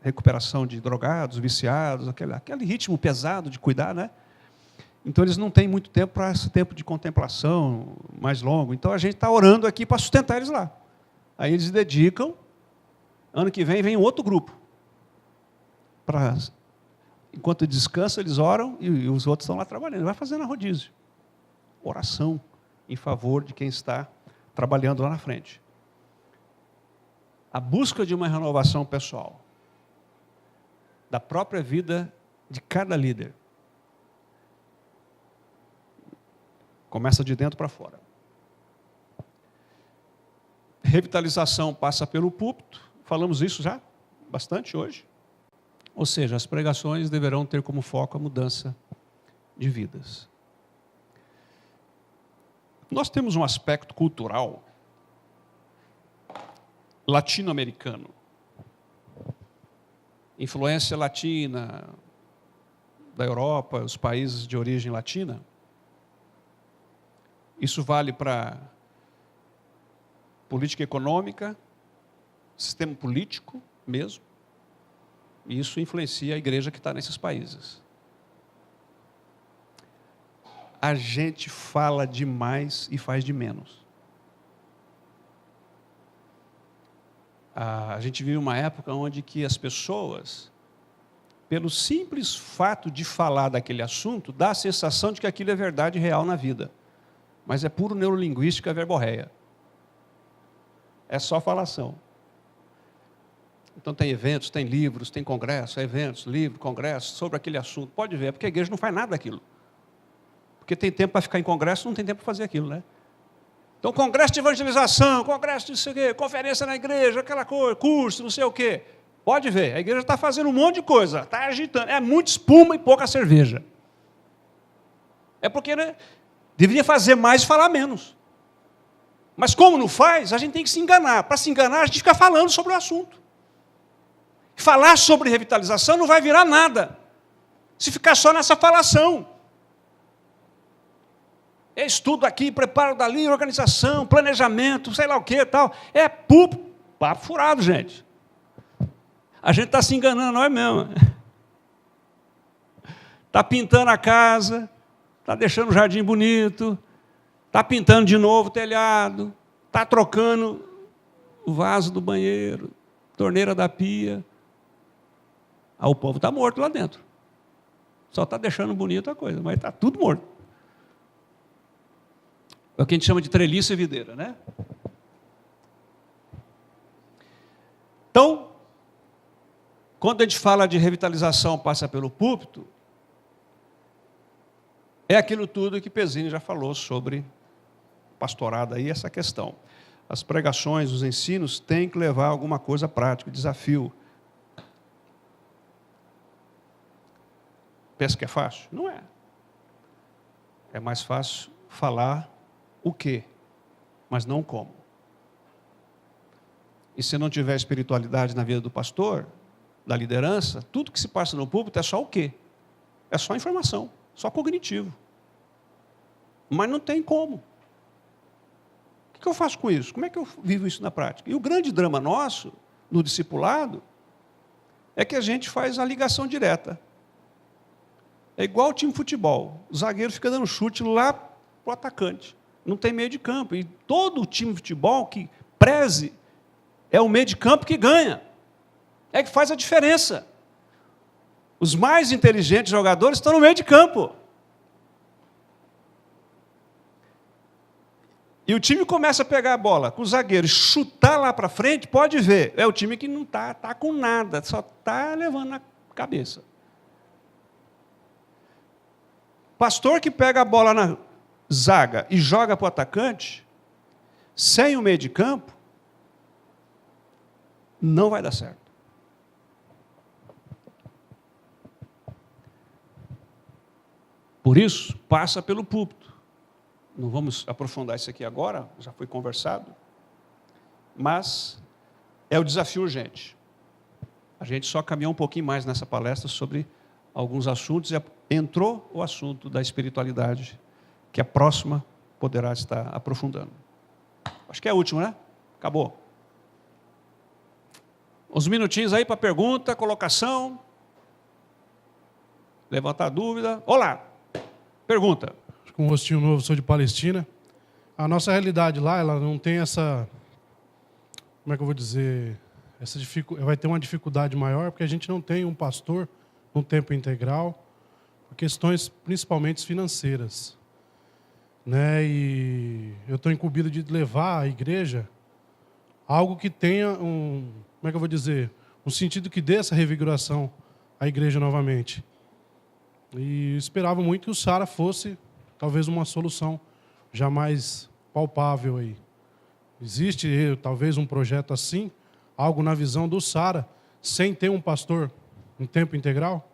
recuperação de drogados, viciados, aquele ritmo pesado de cuidar, né? Então, eles não têm muito tempo para esse tempo de contemplação mais longo. Então, a gente está orando aqui para sustentar eles lá. Aí eles dedicam, ano que vem um outro grupo. Enquanto descansa, eles oram e os outros estão lá trabalhando. Vai fazendo a rodízio. Oração em favor de quem está trabalhando lá na frente. A busca de uma renovação pessoal. Da própria vida de cada líder. Começa de dentro para fora. Revitalização passa pelo púlpito. Falamos isso já bastante hoje. Ou seja, as pregações deverão ter como foco a mudança de vidas. Nós temos um aspecto cultural latino-americano. Influência latina da Europa, os países de origem latina. Isso vale para política econômica, sistema político mesmo, e isso influencia a igreja que está nesses países. A gente fala demais e faz de menos. A gente vive uma época onde que as pessoas, pelo simples fato de falar daquele assunto, dá a sensação de que aquilo é verdade real na vida. Mas é puro neurolinguística verborreia. É só falação. Então tem eventos, tem livros, tem congressos, eventos, livros, congressos sobre aquele assunto. Pode ver, porque a igreja não faz nada daquilo. Porque tem tempo para ficar em congresso, não tem tempo para fazer aquilo, né? Então, congresso de evangelização, congresso de não sei o quê, conferência na igreja, aquela coisa, curso, não sei o quê. Pode ver, a igreja está fazendo um monte de coisa, está agitando. É muita espuma e pouca cerveja. É porque, né, deveria fazer mais e falar menos. Mas como não faz, a gente tem que se enganar. Para se enganar, a gente fica falando sobre o assunto. Falar sobre revitalização não vai virar nada, se ficar só nessa falação. É estudo aqui, preparo dali, organização, planejamento, sei lá o que, tal. É papo furado, gente. A gente está se enganando, nós mesmo. Está pintando a casa, está deixando o jardim bonito, está pintando de novo o telhado, está trocando o vaso do banheiro, torneira da pia. Ah, o povo está morto lá dentro. Só está deixando bonita a coisa, mas está tudo morto. É o que a gente chama de treliça e videira, né? Então, quando a gente fala de revitalização passa pelo púlpito, É aquilo tudo que Pezzini já falou sobre pastorado aí, essa questão. As pregações, os ensinos têm que levar alguma coisa prática, desafio. Pensa que é fácil? Não é. É mais fácil falar o quê, mas não como. E se não tiver espiritualidade na vida do pastor, da liderança, tudo que se passa no púlpito é só o quê? É só informação, só cognitivo. Mas não tem como. O que eu faço com isso? Como é que eu vivo isso na prática? E o grande drama nosso, no discipulado, é que a gente faz a ligação direta. É igual o time de futebol. O zagueiro fica dando chute lá para o atacante. Não tem meio de campo. E todo o time de futebol que preze é o meio de campo que ganha. É que faz a diferença. Os mais inteligentes jogadores estão no meio de campo. E o time começa a pegar a bola com o zagueiro e chutar lá para frente, pode ver. É o time que não está com nada, só está levando na cabeça. Pastor que pega a bola na zaga e joga para o atacante, sem o meio de campo, não vai dar certo. Por isso, passa pelo púlpito. Não vamos aprofundar isso aqui agora, já foi conversado, mas é o desafio urgente. A gente só caminhou um pouquinho mais nessa palestra sobre alguns assuntos e entrou o assunto da espiritualidade, que a próxima poderá estar aprofundando. Acho que é a última, né? Acabou. Uns minutinhos aí para pergunta, colocação, levantar dúvida. Olá, pergunta. Com um rostinho novo, sou de Palestina. A nossa realidade lá, ela não tem essa... Como é que eu vou dizer? Vai ter uma dificuldade maior, porque a gente não tem um pastor no tempo integral, por questões principalmente financeiras. Né? E eu estou incumbido de levar à igreja algo que tenha um... Como é que eu vou dizer? Um sentido que dê essa revigoração à igreja novamente. E esperava muito que o Sara fosse... talvez uma solução já mais palpável aí. Existe talvez um projeto assim, algo na visão do Sara, sem ter um pastor em tempo integral?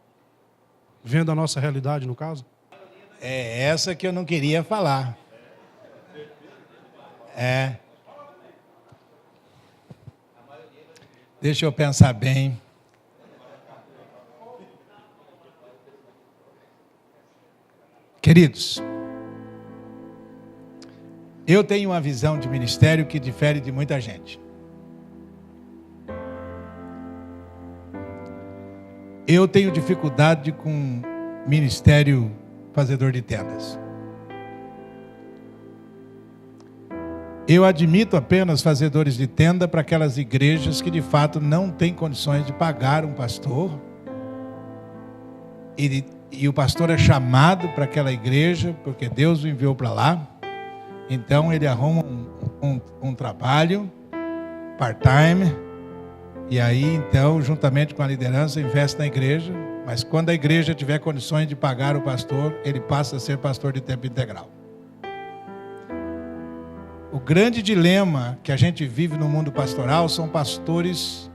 Vendo a nossa realidade, no caso? É essa que eu não queria falar. Deixa eu pensar bem. Queridos, eu tenho uma visão de ministério que difere de muita gente. Eu tenho dificuldade com ministério fazedor de tendas. Eu admito apenas fazedores de tenda para aquelas igrejas que de fato não têm condições de pagar um pastor. E o pastor é chamado para aquela igreja, porque Deus o enviou para lá. Então ele arruma um trabalho part-time, e aí então, juntamente com a liderança, investe na igreja, mas quando a igreja tiver condições de pagar o pastor, ele passa a ser pastor de tempo integral. O grande dilema que a gente vive no mundo pastoral são pastores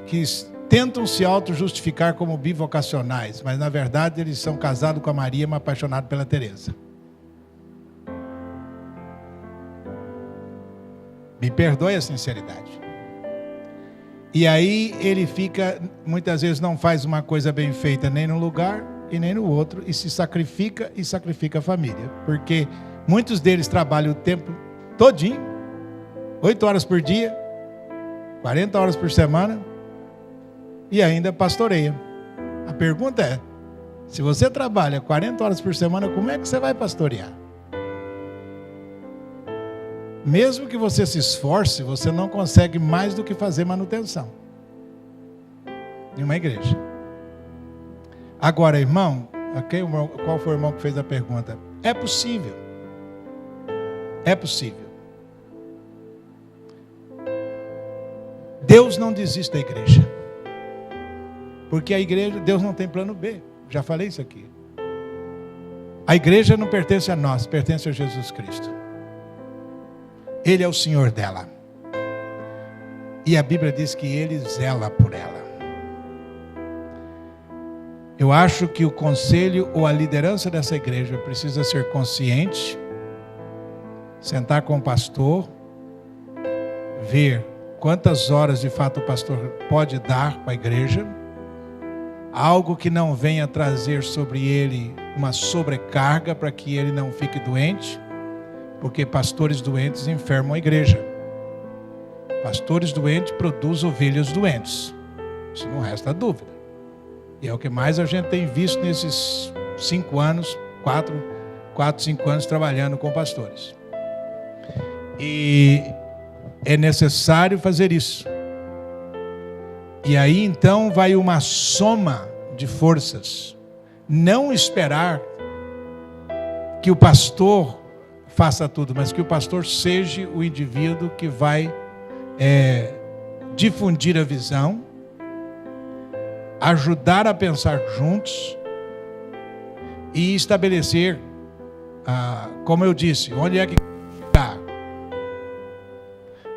que tentam se auto-justificar como bivocacionais, mas na verdade eles são casados com a Maria, mas apaixonados pela Teresa. Me perdoe a sinceridade. E aí ele fica, muitas vezes não faz uma coisa bem feita nem num lugar e nem no outro, e se sacrifica e sacrifica a família. Porque muitos deles trabalham o tempo todinho, 8 horas por dia, 40 horas por semana, e ainda pastoreia. A pergunta é, se você trabalha 40 horas por semana, como é que você vai pastorear? Mesmo que você se esforce, você não consegue mais do que fazer manutenção em uma igreja. Agora, irmão, qual foi o irmão que fez a pergunta? É possível. É possível. Deus não desiste da igreja. Porque a igreja, Deus não tem plano B. Já falei isso aqui. A igreja não pertence a nós, pertence a Jesus Cristo. Ele é o Senhor dela. E a Bíblia diz que Ele zela por ela. Eu acho que o conselho ou a liderança dessa igreja precisa ser consciente, sentar com o pastor, ver quantas horas de fato o pastor pode dar para a igreja, algo que não venha trazer sobre ele uma sobrecarga para que ele não fique doente, porque pastores doentes enfermam a igreja. Pastores doentes produzem ovelhas doentes. Isso não resta dúvida. E é o que mais a gente tem visto nesses 5 anos, 4, 5 anos trabalhando com pastores. E é necessário fazer isso. E aí então vai uma soma de forças. Não esperar que o pastor faça tudo, mas que o pastor seja o indivíduo que vai difundir a visão, ajudar a pensar juntos e estabelecer, como eu disse, onde é que está.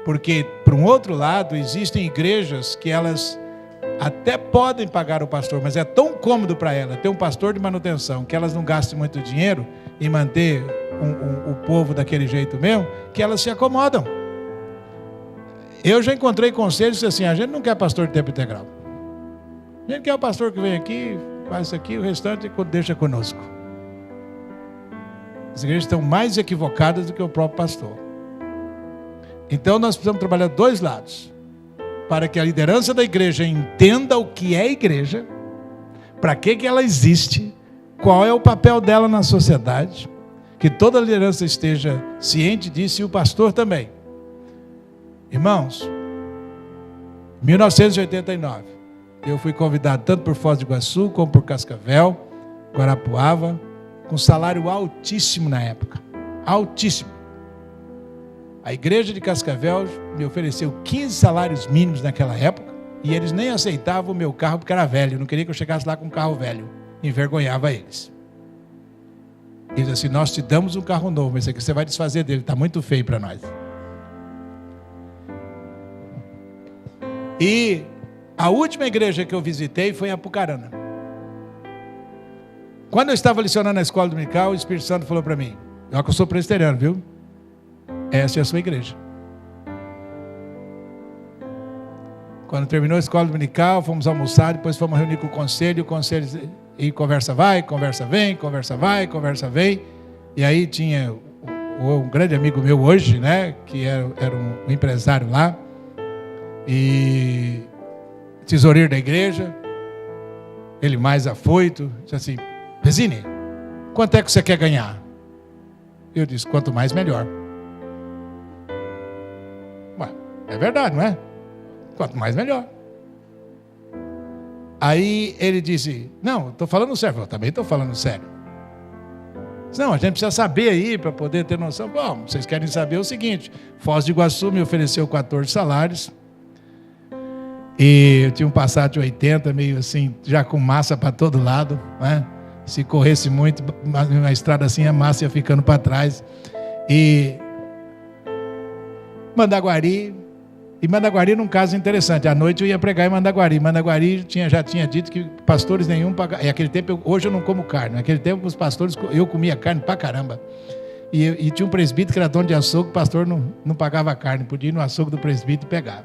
Porque, por um outro lado, existem igrejas que elas até podem pagar o pastor, mas é tão cômodo para ela ter um pastor de manutenção, que elas não gastem muito dinheiro em manter o povo daquele jeito mesmo, que elas se acomodam. Eu já encontrei conselhos assim, a gente não quer pastor de tempo integral. A gente quer o pastor que vem aqui, faz isso aqui, o restante deixa conosco. As igrejas estão mais equivocadas do que o próprio pastor. Então nós precisamos trabalhar 2 lados. Para que a liderança da igreja entenda o que é igreja, para que ela existe, qual é o papel dela na sociedade, que toda a liderança esteja ciente disso e o pastor também. Irmãos, em 1989, eu fui convidado tanto por Foz do Iguaçu, como por Cascavel, Guarapuava, com salário altíssimo na época. Altíssimo. A igreja de Cascavel me ofereceu 15 salários mínimos naquela época, e eles nem aceitavam o meu carro porque era velho, não queria que eu chegasse lá com um carro velho. Envergonhava eles. Eles assim, nós te damos um carro novo, mas esse aqui você vai desfazer dele, está muito feio para nós. E a última igreja que eu visitei foi em Apucarana. Quando eu estava lecionando na escola dominical, o Espírito Santo falou para mim, ó que eu sou presbiteriano, viu? Essa é a sua igreja. Quando terminou a escola dominical, fomos almoçar, depois fomos reunir com o conselho e conversa vai, conversa vem, conversa vai, conversa vem. E aí tinha um grande amigo meu hoje, né, que era um empresário lá, e tesoureiro da igreja, ele mais afoito, disse assim, Resine, quanto é que você quer ganhar? Eu disse, quanto mais melhor. Ué, é verdade, não é? Quanto mais melhor. Aí ele disse, não, estou falando sério. Eu também estou falando sério. Não, a gente precisa saber aí para poder ter noção. Bom, vocês querem saber o seguinte, Foz do Iguaçu me ofereceu 14 salários, e eu tinha um Passat 80, meio assim, já com massa para todo lado, né? Se corresse muito, uma estrada assim, a massa ia ficando para trás. E Mandaguari num caso interessante. À noite eu ia pregar em Mandaguari. Mandaguari já tinha dito que pastores nenhum pagavam. E naquele tempo, hoje eu não como carne. Naquele tempo, os pastores, eu comia carne pra caramba. E tinha um presbítero que era dono de açougue, o pastor não pagava carne, podia ir no açougue do presbítero e pegar.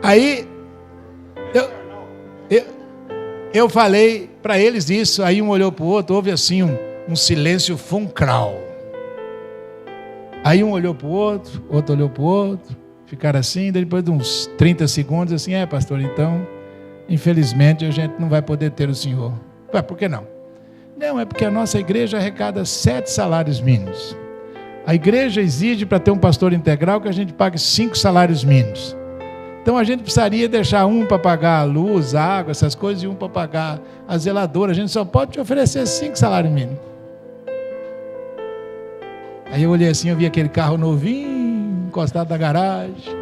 Aí, eu falei para eles isso, aí um olhou para o outro, houve assim um silêncio fulcral. Aí um olhou para o outro olhou para o outro, ficaram assim, depois de uns 30 segundos, assim, pastor, então, infelizmente a gente não vai poder ter o senhor. Ué, por que não? Não, é porque a nossa igreja arrecada 7 salários mínimos. A igreja exige para ter um pastor integral que a gente pague 5 salários mínimos. Então a gente precisaria deixar um para pagar a luz, a água, essas coisas, e um para pagar a zeladora. A gente só pode te oferecer 5 salários mínimos. Aí eu olhei assim, eu vi aquele carro novinho, encostado na garagem.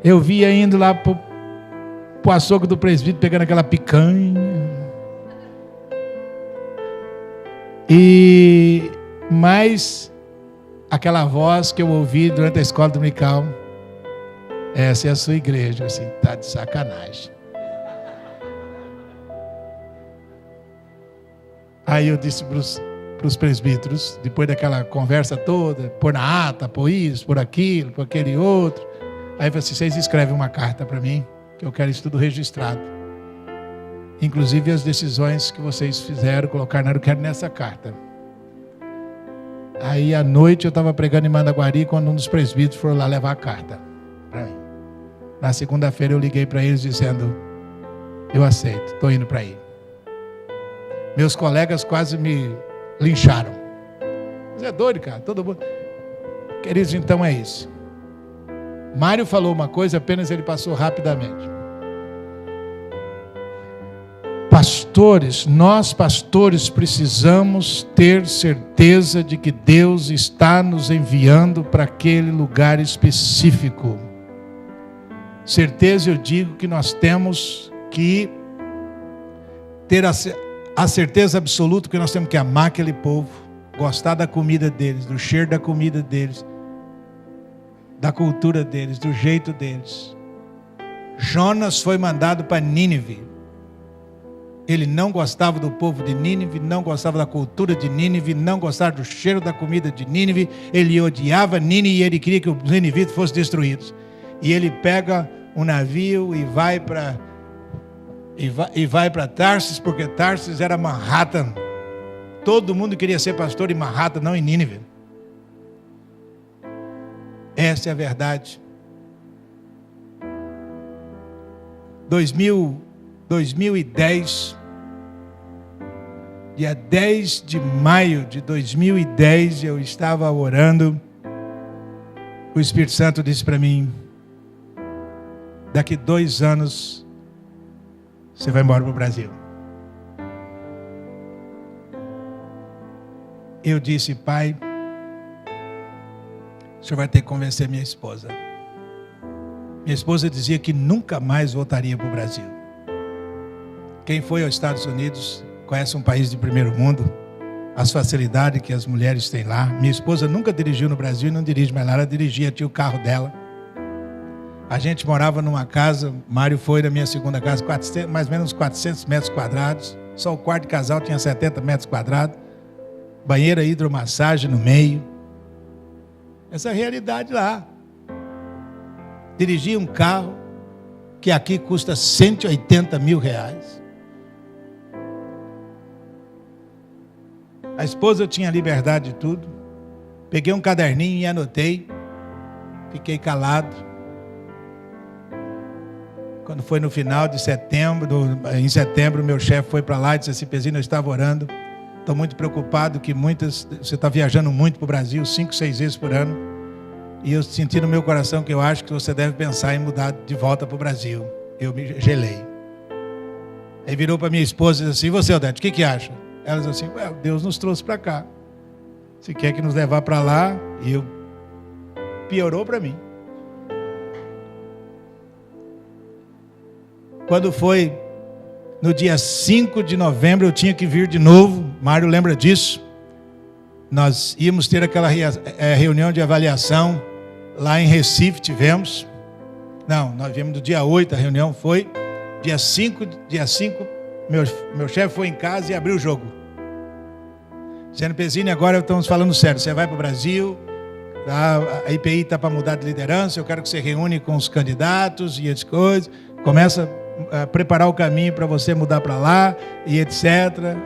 Eu via indo lá pro açougue do presbítero pegando aquela picanha. E mais aquela voz que eu ouvi durante a escola dominical: essa é a sua igreja. Assim, tá de sacanagem. Aí eu disse para os presbíteros, depois daquela conversa toda, pôr na ata, pôr isso, pôr aquilo, pôr aquele outro. Aí eu falei assim: vocês escrevem uma carta para mim, que eu quero isso tudo registrado. Inclusive as decisões que vocês fizeram, colocaram, eu quero nessa carta. Aí à noite eu estava pregando em Mandaguari, quando um dos presbíteros foi lá levar a carta para mim. Na segunda-feira eu liguei para eles dizendo: eu aceito, estou indo para aí. Meus colegas quase me lincharam. Você é doido, cara, todo mundo. Queridos, então é isso. Mário falou uma coisa, apenas ele passou rapidamente. Pastores, nós pastores precisamos ter certeza de que Deus está nos enviando para aquele lugar específico. Certeza, eu digo que nós temos que ter a certeza absoluta que nós temos que amar aquele povo, gostar da comida deles, do cheiro da comida deles, da cultura deles, do jeito deles. Jonas foi mandado para Nínive. Ele não gostava do povo de Nínive, não gostava da cultura de Nínive, não gostava do cheiro da comida de Nínive. Ele odiava Nínive e ele queria que os ninivitas fossem destruídos. E ele pega um navio e vai para Tarsis, porque Tarsis era Manhattan. Todo mundo queria ser pastor em Manhattan, não em Nínive. Essa é a verdade. 2010, dia 10 de maio de 2010, eu estava orando. O Espírito Santo disse para mim: daqui 2 anos você vai embora para o Brasil. Eu disse: pai, o senhor vai ter que convencer minha esposa. Minha esposa dizia que nunca mais voltaria para o Brasil. Quem foi aos Estados Unidos conhece um país de primeiro mundo, as facilidades que as mulheres têm lá. Minha esposa nunca dirigiu no Brasil e não dirige mais lá, ela dirigia, tinha o carro dela. A gente morava numa casa, Mário foi na minha segunda casa, mais ou menos 400 metros quadrados, só o quarto de casal tinha 70 metros quadrados, banheira hidromassagem no meio. Essa é a realidade lá. Dirigia um carro que aqui custa 180 mil reais. A esposa tinha liberdade de tudo. Peguei um caderninho e anotei. Fiquei calado. Quando foi no final de setembro, em setembro, meu chefe foi para lá e disse assim: Pezinho, eu estava orando. Estou muito preocupado que você está viajando muito para o Brasil, 5, 6 vezes por ano. E eu senti no meu coração que eu acho que você deve pensar em mudar de volta para o Brasil. Eu me gelei. Aí virou para minha esposa e disse assim: e você, Odete, o que acha? Ela disse assim: Deus nos trouxe para cá. Se quer que nos levar para lá, e eu piorou para mim. Quando foi no dia 5 de novembro, eu tinha que vir de novo. Mário lembra disso. Nós íamos ter aquela reunião de avaliação lá em Recife, tivemos. Não, nós viemos do dia 8, a reunião foi. Dia 5, meu chefe foi em casa e abriu o jogo. Dizendo: Pezinho, agora estamos falando sério, você vai para o Brasil, a IPI está para mudar de liderança, eu quero que você reúne com os candidatos e as coisas, começa a preparar o caminho para você mudar para lá e etc.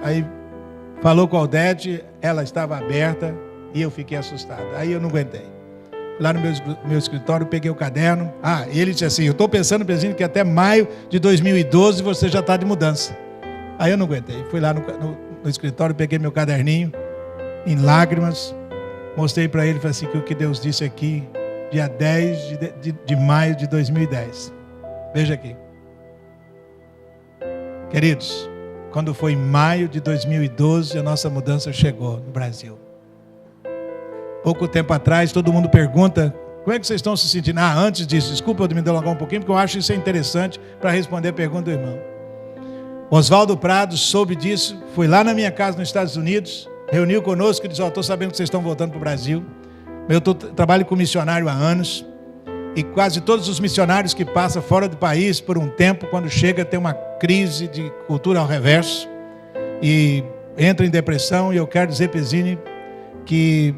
Aí falou com a Odete, ela estava aberta e eu fiquei assustado. Aí eu não aguentei. Lá no meu escritório, peguei o caderno. E ele disse assim: eu estou pensando, Pezinho, que até maio de 2012 você já está de mudança. Aí eu não aguentei. Fui lá no escritório, peguei meu caderninho, em lágrimas, mostrei para ele e falei assim: que o que Deus disse aqui, dia 10 de maio de 2010. Veja aqui. Queridos, quando foi em maio de 2012, a nossa mudança chegou no Brasil. Pouco tempo atrás, todo mundo pergunta Como é que vocês estão se sentindo? Antes disso, desculpa eu me delongar um pouquinho, porque eu acho isso interessante para responder a pergunta do irmão. Oswaldo Prado soube disso, foi lá na minha casa nos Estados Unidos, reuniu conosco e disse: estou sabendo que vocês estão voltando para o Brasil. Eu trabalho com missionário há anos, e quase todos os missionários que passam fora do país por um tempo, quando chega, tem uma crise de cultura ao reverso, e entra em depressão. E eu quero dizer, Pezzini, que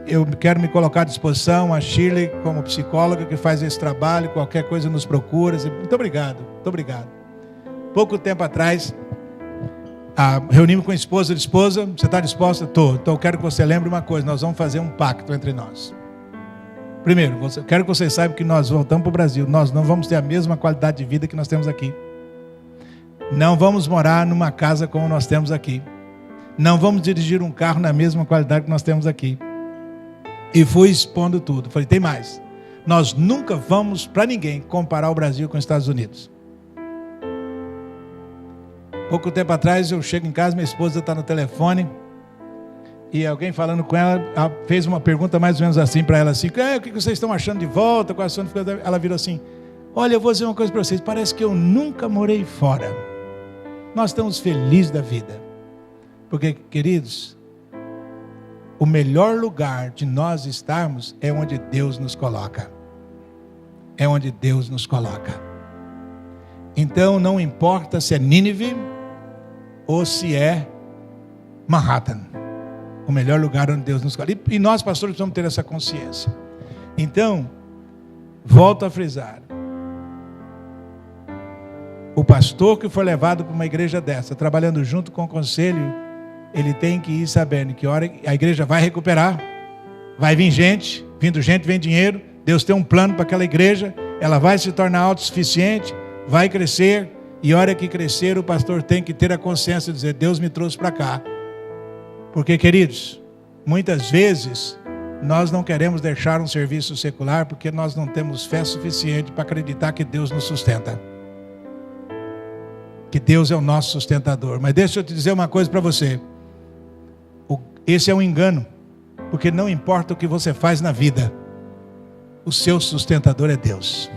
eu quero me colocar à disposição, a Shirley como psicóloga que faz esse trabalho, qualquer coisa nos procura. Muito obrigado, muito obrigado. Pouco tempo atrás, reunimos com a esposa. Você está disposta? Estou. Então eu quero que você lembre uma coisa: nós vamos fazer um pacto entre nós. Primeiro, quero que vocês saibam que nós voltamos para o Brasil, nós não vamos ter a mesma qualidade de vida que nós temos aqui. Não vamos morar numa casa como nós temos aqui. Não vamos dirigir um carro na mesma qualidade que nós temos aqui. E fui expondo tudo. Falei, tem mais. Nós nunca vamos, para ninguém, comparar o Brasil com os Estados Unidos. Pouco tempo atrás, eu chego em casa, minha esposa está no telefone, e alguém falando com ela, fez uma pergunta mais ou menos assim para ela, assim: o que vocês estão achando de volta? Qual a sua dificuldade? Ela virou assim: olha, eu vou dizer uma coisa para vocês, parece que eu nunca morei fora. Nós estamos felizes da vida. Porque, queridos, o melhor lugar de nós estarmos é onde Deus nos coloca. É onde Deus nos coloca. Então, não importa se é Nínive ou se é Manhattan. O melhor lugar onde Deus nos coloca. E nós, pastores, precisamos ter essa consciência. Então, volto a frisar. O pastor que for levado para uma igreja dessa, trabalhando junto com o conselho, ele tem que ir sabendo que hora a igreja vai recuperar, vai vir gente, vindo gente vem dinheiro, Deus tem um plano para aquela igreja, ela vai se tornar autossuficiente, vai crescer, e hora que crescer, o pastor tem que ter a consciência de dizer: Deus me trouxe para cá. Porque, queridos, muitas vezes nós não queremos deixar um serviço secular porque nós não temos fé suficiente para acreditar que Deus nos sustenta. Que Deus é o nosso sustentador. Mas deixa eu te dizer uma coisa para você. Esse é um engano, porque não importa o que você faz na vida, o seu sustentador é Deus.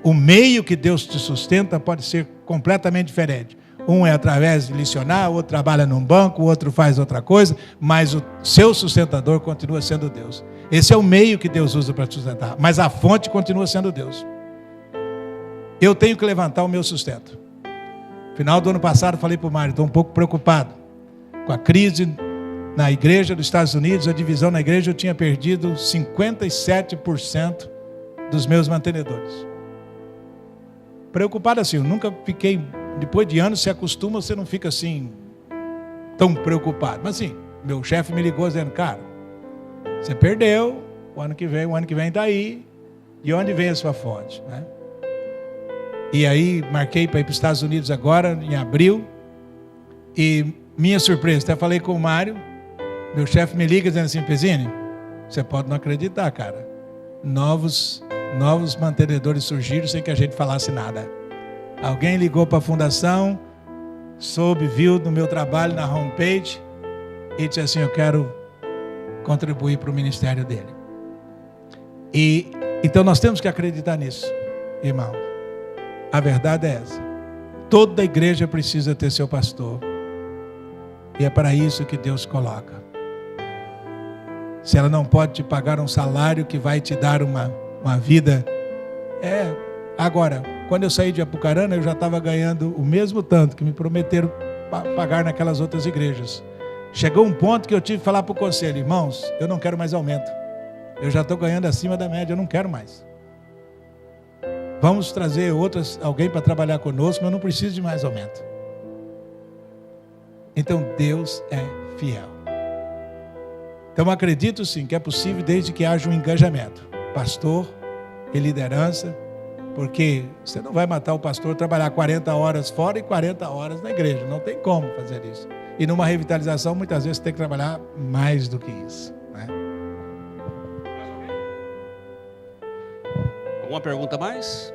O meio que Deus te sustenta pode ser completamente diferente. Um é através de licionar, o outro trabalha num banco, o outro faz outra coisa, mas o seu sustentador continua sendo Deus. Esse é o meio que Deus usa para te sustentar, mas a fonte continua sendo Deus. Eu tenho que levantar o meu sustento. Final do ano passado, falei para o Mário, estou um pouco preocupado com a crise na igreja dos Estados Unidos, a divisão na igreja. Eu tinha perdido 57% dos meus mantenedores. Preocupado assim, eu nunca fiquei, depois de anos se acostuma, você não fica assim, tão preocupado. Mas assim, meu chefe me ligou dizendo: cara, você perdeu, o ano que vem está aí, de onde vem a sua fonte? Né? E aí, marquei para ir para os Estados Unidos agora, em abril, e minha surpresa, até falei com o Mário, meu chefe me liga dizendo assim: Pezzini, você pode não acreditar, cara, novos mantenedores surgiram sem que a gente falasse nada. Alguém ligou para a fundação, viu no meu trabalho na homepage, e disse assim: eu quero contribuir para o ministério dele. E então nós temos que acreditar nisso, irmão. A verdade é essa. Toda igreja precisa ter seu pastor. E é para isso que Deus coloca. Se ela não pode te pagar um salário que vai te dar uma vida. Agora, quando eu saí de Apucarana, eu já estava ganhando o mesmo tanto que me prometeram pagar naquelas outras igrejas. Chegou um ponto que eu tive que falar para o conselho: irmãos, eu não quero mais aumento. Eu já estou ganhando acima da média, eu não quero mais. Vamos trazer alguém para trabalhar conosco, mas eu não preciso de mais aumento. Então Deus é fiel. Então acredito sim que é possível, desde que haja um engajamento. Pastor e liderança, porque você não vai matar o pastor trabalhar 40 horas fora e 40 horas na igreja. Não tem como fazer isso. E numa revitalização, muitas vezes, você tem que trabalhar mais do que isso. Né? Alguma pergunta mais?